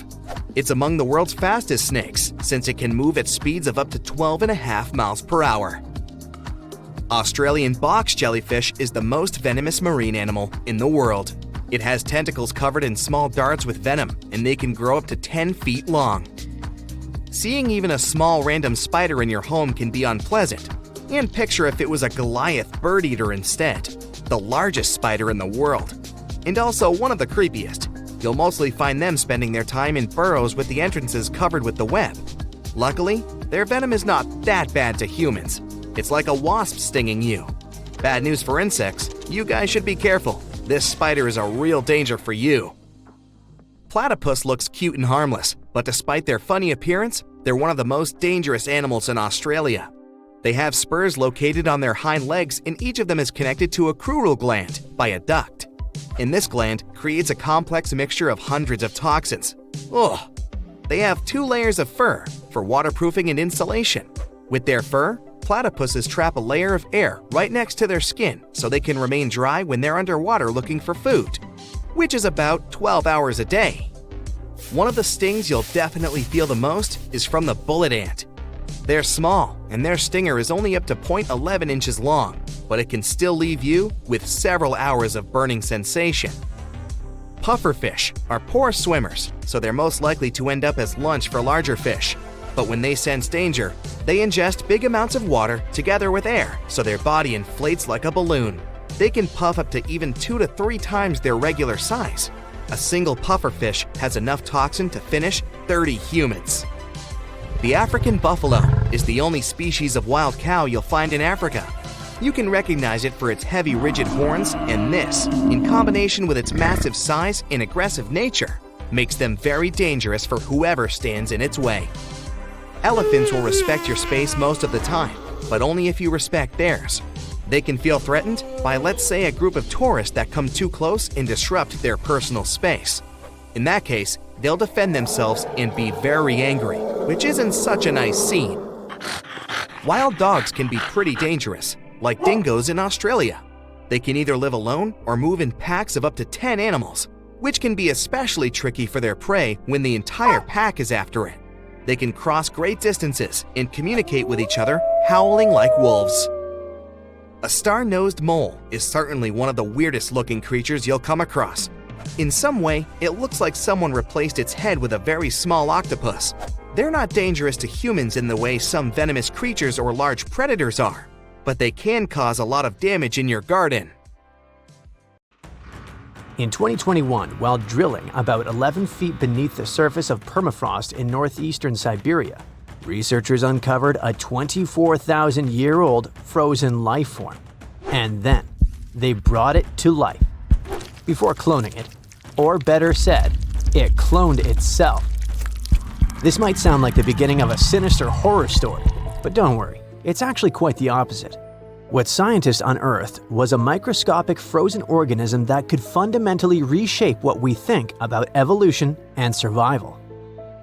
It's among the world's fastest snakes, since it can move at speeds of up to 12.5 miles per hour. Australian box jellyfish is the most venomous marine animal in the world. It has tentacles covered in small darts with venom, and they can grow up to 10 feet long. Seeing even a small random spider in your home can be unpleasant, and picture if it was a Goliath bird eater instead, the largest spider in the world, and also one of the creepiest. You'll mostly find them spending their time in burrows with the entrances covered with the web. Luckily, their venom is not that bad to humans. It's like a wasp stinging you. Bad news for insects, you guys should be careful. This spider is a real danger for you. Platypus looks cute and harmless, but despite their funny appearance, they're one of the most dangerous animals in Australia. They have spurs located on their hind legs, and each of them is connected to a crural gland by a duct. And this gland creates a complex mixture of hundreds of toxins. Ugh! They have 2 layers of fur for waterproofing and insulation. With their fur, platypuses trap a layer of air right next to their skin so they can remain dry when they're underwater looking for food, which is about 12 hours a day. One of the stings you'll definitely feel the most is from the bullet ant. They're small, and their stinger is only up to 0.11 inches long, but it can still leave you with several hours of burning sensation. Pufferfish are poor swimmers, so they're most likely to end up as lunch for larger fish. But when they sense danger, they ingest big amounts of water together with air, so their body inflates like a balloon. They can puff up to even 2 to 3 times their regular size. A single pufferfish has enough toxin to finish 30 humans. The African buffalo is the only species of wild cow you'll find in Africa. You can recognize it for its heavy, rigid horns, and this, in combination with its massive size and aggressive nature, makes them very dangerous for whoever stands in its way. Elephants will respect your space most of the time, but only if you respect theirs. They can feel threatened by, let's say, a group of tourists that come too close and disrupt their personal space. In that case, they'll defend themselves and be very angry, which isn't such a nice scene. Wild dogs can be pretty dangerous, like dingoes in Australia. They can either live alone or move in packs of up to 10 animals, which can be especially tricky for their prey when the entire pack is after it. They can cross great distances and communicate with each other, howling like wolves. A star-nosed mole is certainly one of the weirdest looking creatures you'll come across. In some way, it looks like someone replaced its head with a very small octopus. They're not dangerous to humans in the way some venomous creatures or large predators are, but they can cause a lot of damage in your garden. In 2021, while drilling about 11 feet beneath the surface of permafrost in northeastern Siberia, researchers uncovered a 24,000-year-old frozen life form. And then, they brought it to life. Before cloning it, or better said, it cloned itself. This might sound like the beginning of a sinister horror story, but don't worry, it's actually quite the opposite. What scientists unearthed was a microscopic frozen organism that could fundamentally reshape what we think about evolution and survival.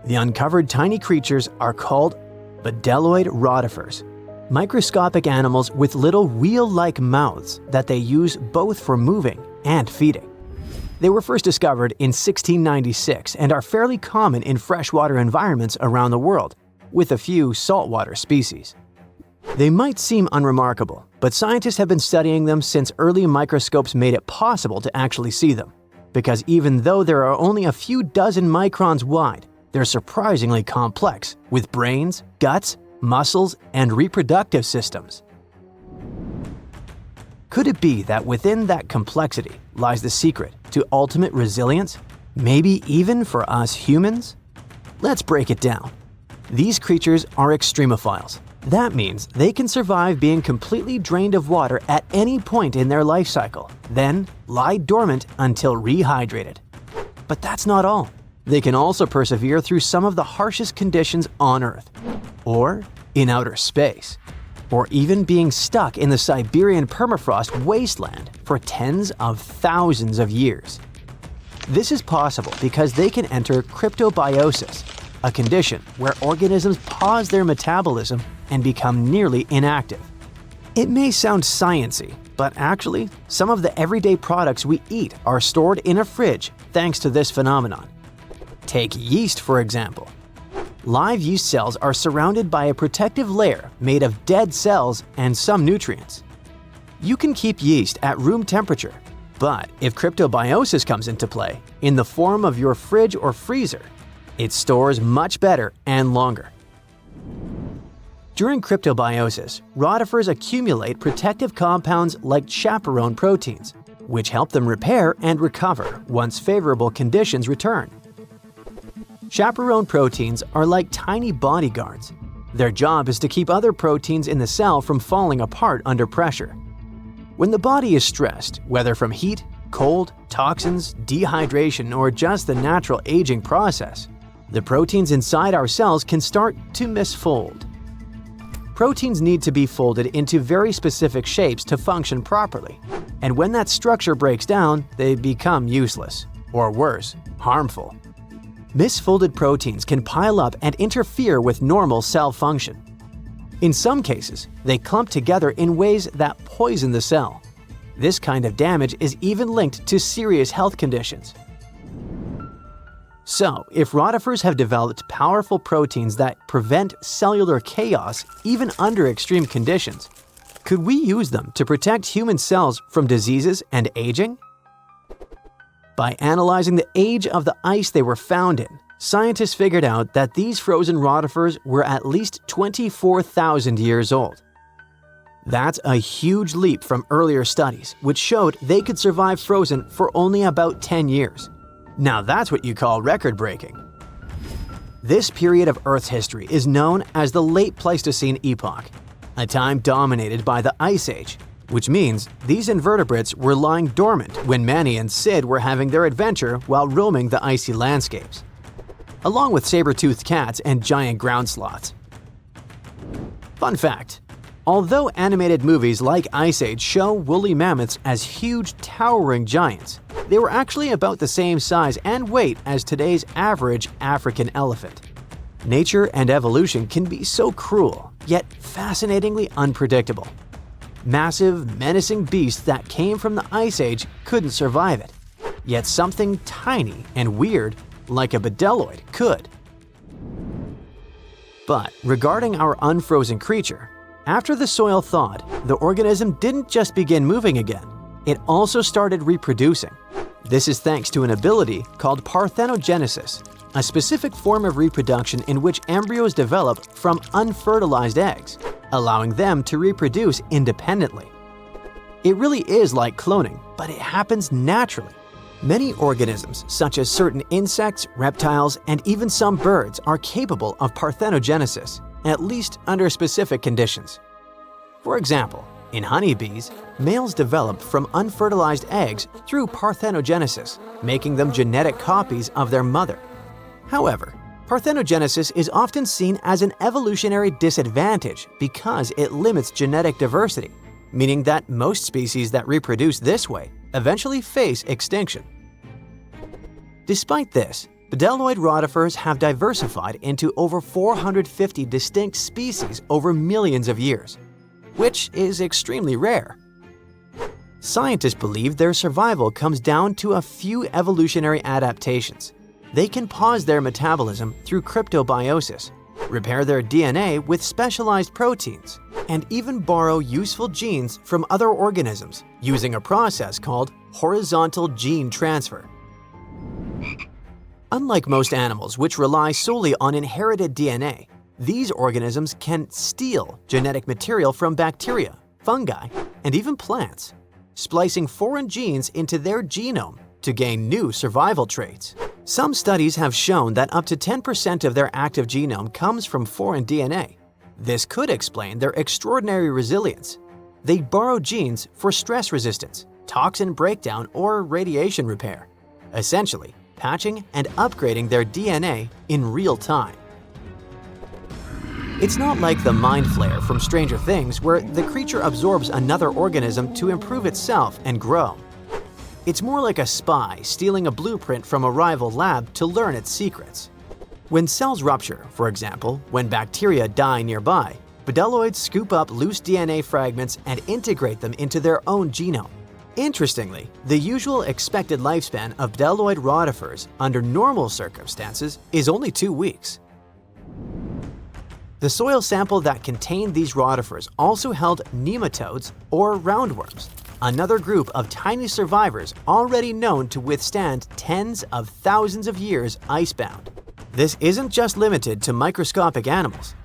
The uncovered tiny creatures are called bdelloid rotifers, microscopic animals with little wheel-like mouths that they use both for moving and feeding. They were first discovered in 1696 and are fairly common in freshwater environments around the world, with a few saltwater species. They might seem unremarkable, but scientists have been studying them since early microscopes made it possible to actually see them. Because even though there are only a few dozen microns wide, they're surprisingly complex, with brains, guts, muscles, and reproductive systems. Could it be that within that complexity lies the secret to ultimate resilience, maybe even for us humans? Let's break it down. These creatures are extremophiles. That means they can survive being completely drained of water at any point in their life cycle, then lie dormant until rehydrated. But that's not all. They can also persevere through some of the harshest conditions on Earth, or in outer space, or even being stuck in the Siberian permafrost wasteland for tens of thousands of years. This is possible because they can enter cryptobiosis, a condition where organisms pause their metabolism and become nearly inactive. It may sound sciencey, but actually, some of the everyday products we eat are stored in a fridge thanks to this phenomenon. Take yeast, for example. Live yeast cells are surrounded by a protective layer made of dead cells and some nutrients. You can keep yeast at room temperature, but if cryptobiosis comes into play, in the form of your fridge or freezer, it stores much better and longer. During cryptobiosis, rotifers accumulate protective compounds like chaperone proteins, which help them repair and recover once favorable conditions return. Chaperone proteins are like tiny bodyguards. Their job is to keep other proteins in the cell from falling apart under pressure. When the body is stressed, whether from heat, cold, toxins, dehydration, or just the natural aging process, the proteins inside our cells can start to misfold. Proteins need to be folded into very specific shapes to function properly, and when that structure breaks down, they become useless, or worse, harmful. Misfolded proteins can pile up and interfere with normal cell function. In some cases, they clump together in ways that poison the cell. This kind of damage is even linked to serious health conditions. So, if rotifers have developed powerful proteins that prevent cellular chaos even under extreme conditions, could we use them to protect human cells from diseases and aging? By analyzing the age of the ice they were found in, scientists figured out that these frozen rotifers were at least 24,000 years old. That's a huge leap from earlier studies, which showed they could survive frozen for only about 10 years. Now that's what you call record-breaking. This period of Earth's history is known as the Late Pleistocene Epoch, a time dominated by the Ice Age, which means these invertebrates were lying dormant when Manny and Sid were having their adventure while roaming the icy landscapes, along with saber-toothed cats and giant ground sloths. Fun fact: although animated movies like Ice Age show woolly mammoths as huge, towering giants, they were actually about the same size and weight as today's average African elephant. Nature and evolution can be so cruel, yet fascinatingly unpredictable. Massive, menacing beasts that came from the Ice Age couldn't survive it, yet something tiny and weird, like a bedelloid, could. But regarding our unfrozen creature, after the soil thawed, the organism didn't just begin moving again, it also started reproducing. This is thanks to an ability called parthenogenesis, a specific form of reproduction in which embryos develop from unfertilized eggs, allowing them to reproduce independently. It really is like cloning, but it happens naturally. Many organisms, such as certain insects, reptiles, and even some birds, are capable of parthenogenesis, at least under specific conditions. For example, in honeybees, males develop from unfertilized eggs through parthenogenesis, making them genetic copies of their mother. However, parthenogenesis is often seen as an evolutionary disadvantage because it limits genetic diversity, meaning that most species that reproduce this way eventually face extinction. Despite this, Bdelloid rotifers have diversified into over 450 distinct species over millions of years, which is extremely rare. Scientists believe their survival comes down to a few evolutionary adaptations. They can pause their metabolism through cryptobiosis, repair their DNA with specialized proteins, and even borrow useful genes from other organisms using a process called horizontal gene transfer. Unlike most animals, which rely solely on inherited DNA, these organisms can steal genetic material from bacteria, fungi, and even plants, splicing foreign genes into their genome to gain new survival traits. Some studies have shown that up to 10% of their active genome comes from foreign DNA. This could explain their extraordinary resilience. They borrow genes for stress resistance, toxin breakdown, or radiation repair, essentially patching and upgrading their DNA in real time. It's not like the Mind Flayer from Stranger Things, where the creature absorbs another organism to improve itself and grow. It's more like a spy stealing a blueprint from a rival lab to learn its secrets. When cells rupture, for example, when bacteria die nearby, bdelloids scoop up loose DNA fragments and integrate them into their own genome. Interestingly, the usual expected lifespan of bdelloid rotifers under normal circumstances is only 2 weeks. The soil sample that contained these rotifers also held nematodes or roundworms, another group of tiny survivors already known to withstand tens of thousands of years icebound. This isn't just limited to microscopic animals.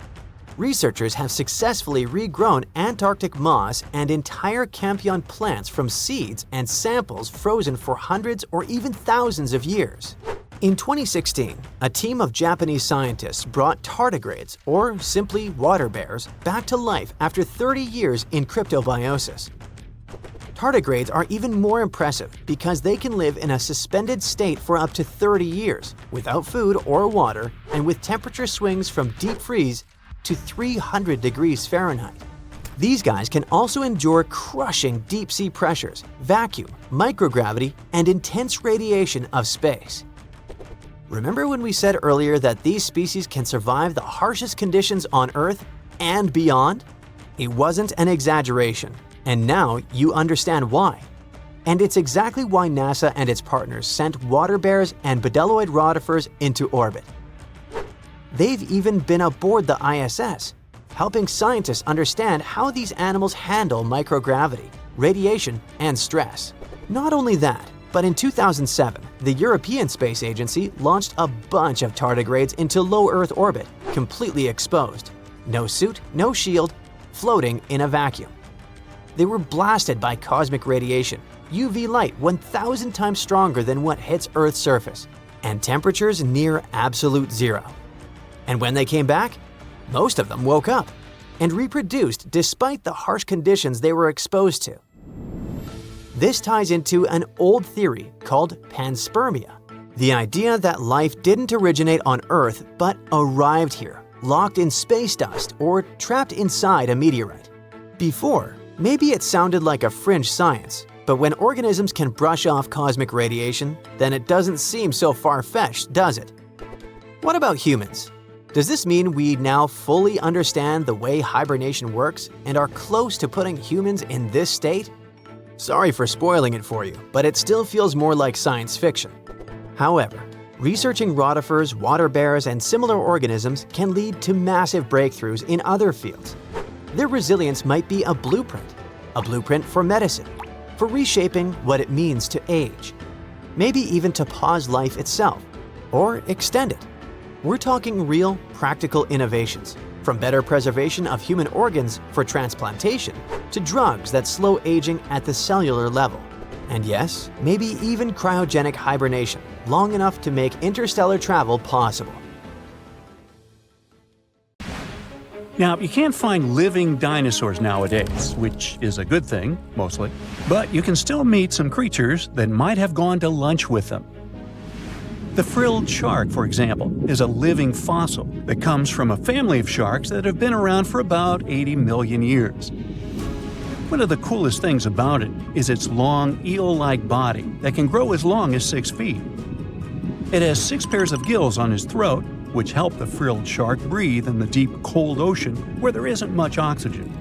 Researchers have successfully regrown Antarctic moss and entire Campion plants from seeds and samples frozen for hundreds or even thousands of years. In 2016, a team of Japanese scientists brought tardigrades, or simply water bears, back to life after 30 years in cryptobiosis. Tardigrades are even more impressive because they can live in a suspended state for up to 30 years, without food or water, and with temperature swings from deep freeze to 300 degrees Fahrenheit. These guys can also endure crushing deep-sea pressures, vacuum, microgravity, and intense radiation of space. Remember when we said earlier that these species can survive the harshest conditions on Earth and beyond? It wasn't an exaggeration, and now you understand why. And it's exactly why NASA and its partners sent water bears and bdelloid rotifers into orbit. They've even been aboard the ISS, helping scientists understand how these animals handle microgravity, radiation, and stress. Not only that, but in 2007, the European Space Agency launched a bunch of tardigrades into low Earth orbit, completely exposed. No suit, no shield, floating in a vacuum. They were blasted by cosmic radiation, UV light 1,000 times stronger than what hits Earth's surface, and temperatures near absolute zero. And when they came back, most of them woke up and reproduced despite the harsh conditions they were exposed to. This ties into an old theory called panspermia, the idea that life didn't originate on Earth but arrived here, locked in space dust or trapped inside a meteorite. Before, maybe it sounded like a fringe science, but when organisms can brush off cosmic radiation, then it doesn't seem so far-fetched, does it? What about humans? Does this mean we now fully understand the way hibernation works and are close to putting humans in this state? Sorry for spoiling it for you, but it still feels more like science fiction. However, researching rotifers, water bears, and similar organisms can lead to massive breakthroughs in other fields. Their resilience might be a blueprint for medicine, for reshaping what it means to age, maybe even to pause life itself, or extend it. We're talking real, practical innovations, from better preservation of human organs for transplantation to drugs that slow aging at the cellular level. And yes, maybe even cryogenic hibernation, long enough to make interstellar travel possible. Now, you can't find living dinosaurs nowadays, which is a good thing, mostly, but you can still meet some creatures that might have gone to lunch with them. The frilled shark, for example, is a living fossil that comes from a family of sharks that have been around for about 80 million years. One of the coolest things about it is its long, eel-like body that can grow as long as 6 feet. It has 6 pairs of gills on his throat, which help the frilled shark breathe in the deep, cold ocean where there isn't much oxygen.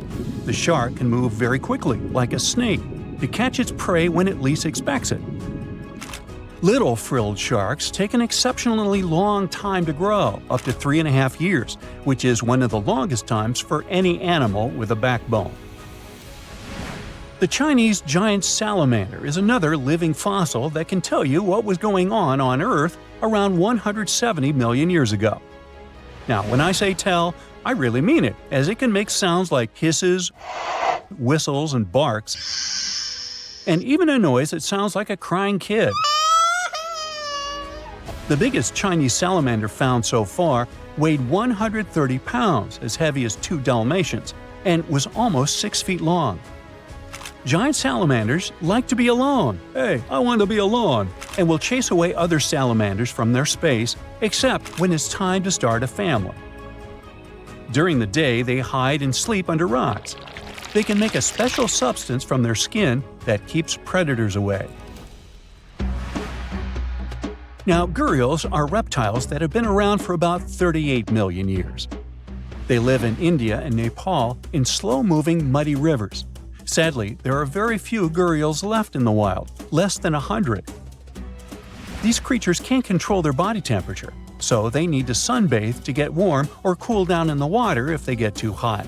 The shark can move very quickly, like a snake, to catch its prey when it least expects it. Little frilled sharks take an exceptionally long time to grow, up to 3.5 years, which is one of the longest times for any animal with a backbone. The Chinese giant salamander is another living fossil that can tell you what was going on Earth around 170 million years ago. Now, when I say tell, I really mean it, as it can make sounds like hisses, whistles, and barks, and even a noise that sounds like a crying kid. The biggest Chinese salamander found so far weighed 130 pounds, as heavy as 2 Dalmatians, and was almost 6 feet long. Giant salamanders like to be alone. Hey, I want to be alone, and will chase away other salamanders from their space, except when it's time to start a family. During the day, they hide and sleep under rocks. They can make a special substance from their skin that keeps predators away. Now, gharials are reptiles that have been around for about 38 million years. They live in India and Nepal in slow-moving, muddy rivers. Sadly, there are very few gharials left in the wild, less than 100. These creatures can't control their body temperature, so they need to sunbathe to get warm or cool down in the water if they get too hot.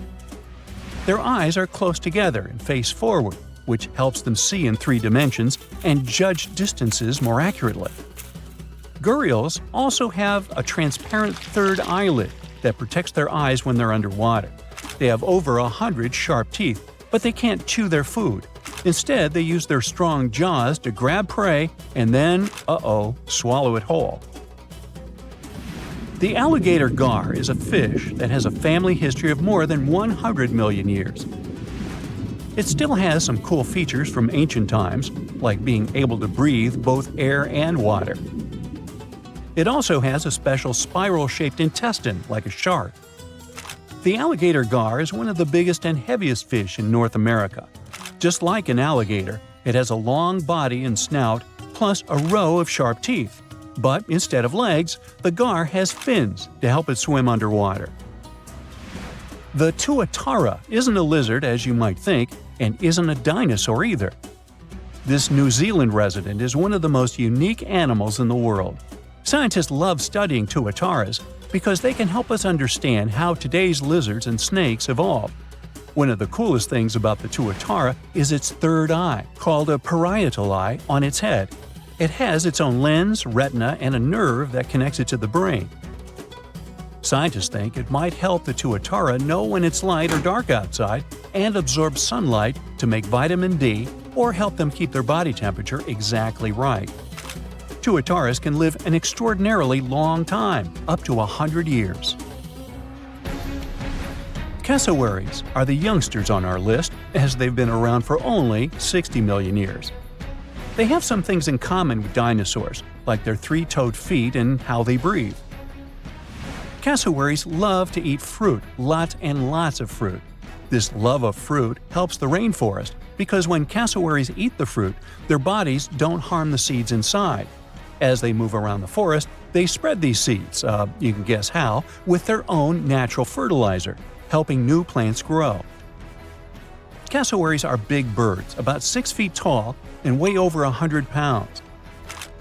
Their eyes are close together and face forward, which helps them see in 3 dimensions and judge distances more accurately. Gharials also have a transparent third eyelid that protects their eyes when they're underwater. They have over 100 sharp teeth, but they can't chew their food. Instead, they use their strong jaws to grab prey and then, swallow it whole. The alligator gar is a fish that has a family history of more than 100 million years. It still has some cool features from ancient times, like being able to breathe both air and water. It also has a special spiral-shaped intestine, like a shark. The alligator gar is one of the biggest and heaviest fish in North America. Just like an alligator, it has a long body and snout, plus a row of sharp teeth. But instead of legs, the gar has fins to help it swim underwater. The tuatara isn't a lizard as you might think, and isn't a dinosaur either. This New Zealand resident is one of the most unique animals in the world. Scientists love studying tuataras because they can help us understand how today's lizards and snakes evolved. One of the coolest things about the tuatara is its third eye, called a parietal eye, on its head. It has its own lens, retina, and a nerve that connects it to the brain. Scientists think it might help the tuatara know when it's light or dark outside and absorb sunlight to make vitamin D or help them keep their body temperature exactly right. Tuataras can live an extraordinarily long time, up to 100 years. Cassowaries are the youngsters on our list, as they've been around for only 60 million years. They have some things in common with dinosaurs, like their 3-toed feet and how they breathe. Cassowaries love to eat fruit, lots and lots of fruit. This love of fruit helps the rainforest, because when cassowaries eat the fruit, their bodies don't harm the seeds inside. As they move around the forest, they spread these seeds, you can guess how, with their own natural fertilizer, helping new plants grow. Cassowaries are big birds, about 6 feet tall and weigh over 100 pounds.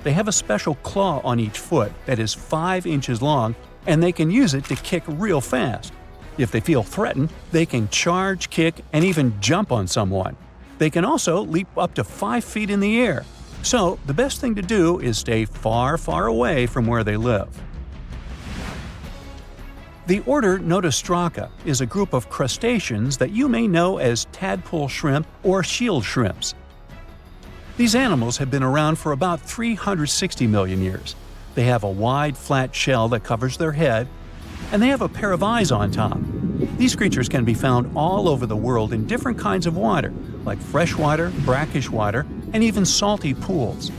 They have a special claw on each foot that is 5 inches long, and they can use it to kick real fast. If they feel threatened, they can charge, kick, and even jump on someone. They can also leap up to 5 feet in the air. So, the best thing to do is stay far, far away from where they live. The order Notostraca is a group of crustaceans that you may know as tadpole shrimp or shield shrimps. These animals have been around for about 360 million years. They have a wide, flat shell that covers their head, and they have a pair of eyes on top. These creatures can be found all over the world in different kinds of water, like freshwater, brackish water, and even salty pools.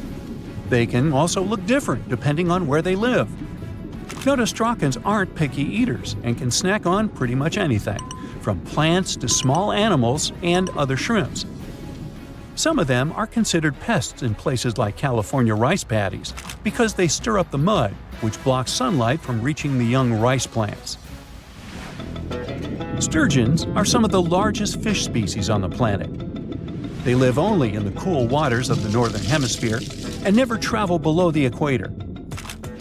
They can also look different depending on where they live. Notostracans aren't picky eaters and can snack on pretty much anything, from plants to small animals and other shrimps. Some of them are considered pests in places like California rice paddies because they stir up the mud, which blocks sunlight from reaching the young rice plants. Sturgeons are some of the largest fish species on the planet. They live only in the cool waters of the northern hemisphere and never travel below the equator.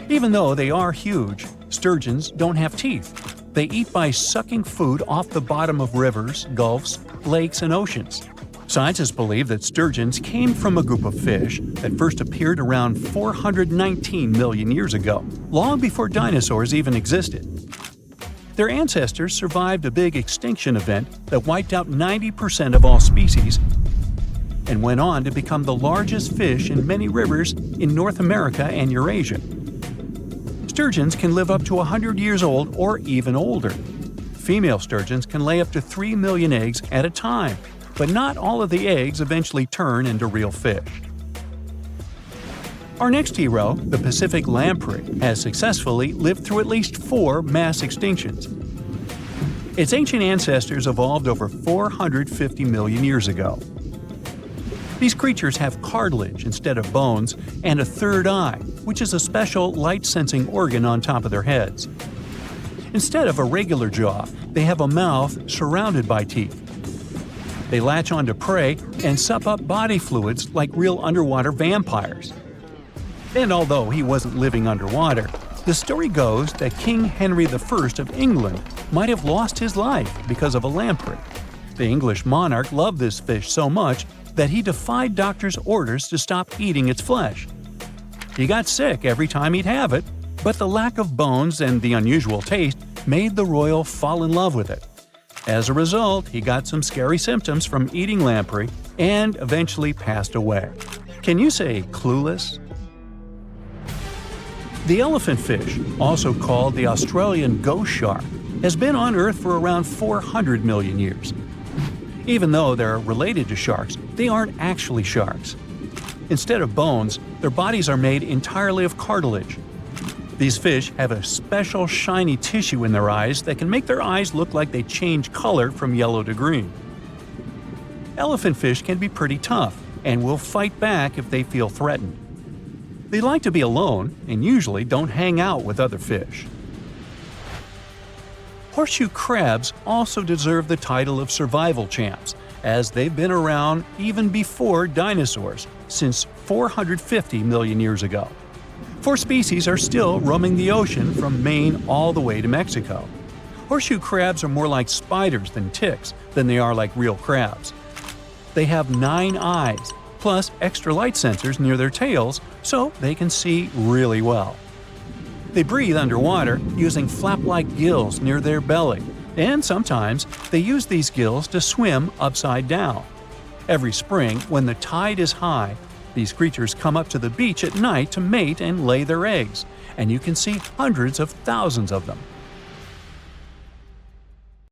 Even though they are huge, sturgeons don't have teeth. They eat by sucking food off the bottom of rivers, gulfs, lakes, and oceans. Scientists believe that sturgeons came from a group of fish that first appeared around 419 million years ago, long before dinosaurs even existed. Their ancestors survived a big extinction event that wiped out 90% of all species and went on to become the largest fish in many rivers in North America and Eurasia. Sturgeons can live up to 100 years old or even older. Female sturgeons can lay up to 3 million eggs at a time, but not all of the eggs eventually turn into real fish. Our next hero, the Pacific lamprey, has successfully lived through at least 4 mass extinctions. Its ancient ancestors evolved over 450 million years ago. These creatures have cartilage instead of bones and a third eye, which is a special light-sensing organ on top of their heads. Instead of a regular jaw, they have a mouth surrounded by teeth. They latch onto prey and sup up body fluids like real underwater vampires. And although he wasn't living underwater, the story goes that King Henry I of England might have lost his life because of a lamprey. The English monarch loved this fish so much that he defied doctors' orders to stop eating its flesh. He got sick every time he'd have it, but the lack of bones and the unusual taste made the royal fall in love with it. As a result, he got some scary symptoms from eating lamprey and eventually passed away. Can you say clueless? The elephant fish, also called the Australian ghost shark, has been on Earth for around 400 million years. Even though they're related to sharks, they aren't actually sharks. Instead of bones, their bodies are made entirely of cartilage. These fish have a special shiny tissue in their eyes that can make their eyes look like they change color from yellow to green. Elephant fish can be pretty tough and will fight back if they feel threatened. They like to be alone and usually don't hang out with other fish. Horseshoe crabs also deserve the title of survival champs, as they've been around even before dinosaurs, since 450 million years ago. 4 species are still roaming the ocean from Maine all the way to Mexico. Horseshoe crabs are more like spiders than ticks than they are like real crabs. They have 9 eyes, plus extra light sensors near their tails, so they can see really well. They breathe underwater using flap-like gills near their belly, and sometimes they use these gills to swim upside down. Every spring, when the tide is high, these creatures come up to the beach at night to mate and lay their eggs, and you can see hundreds of thousands of them.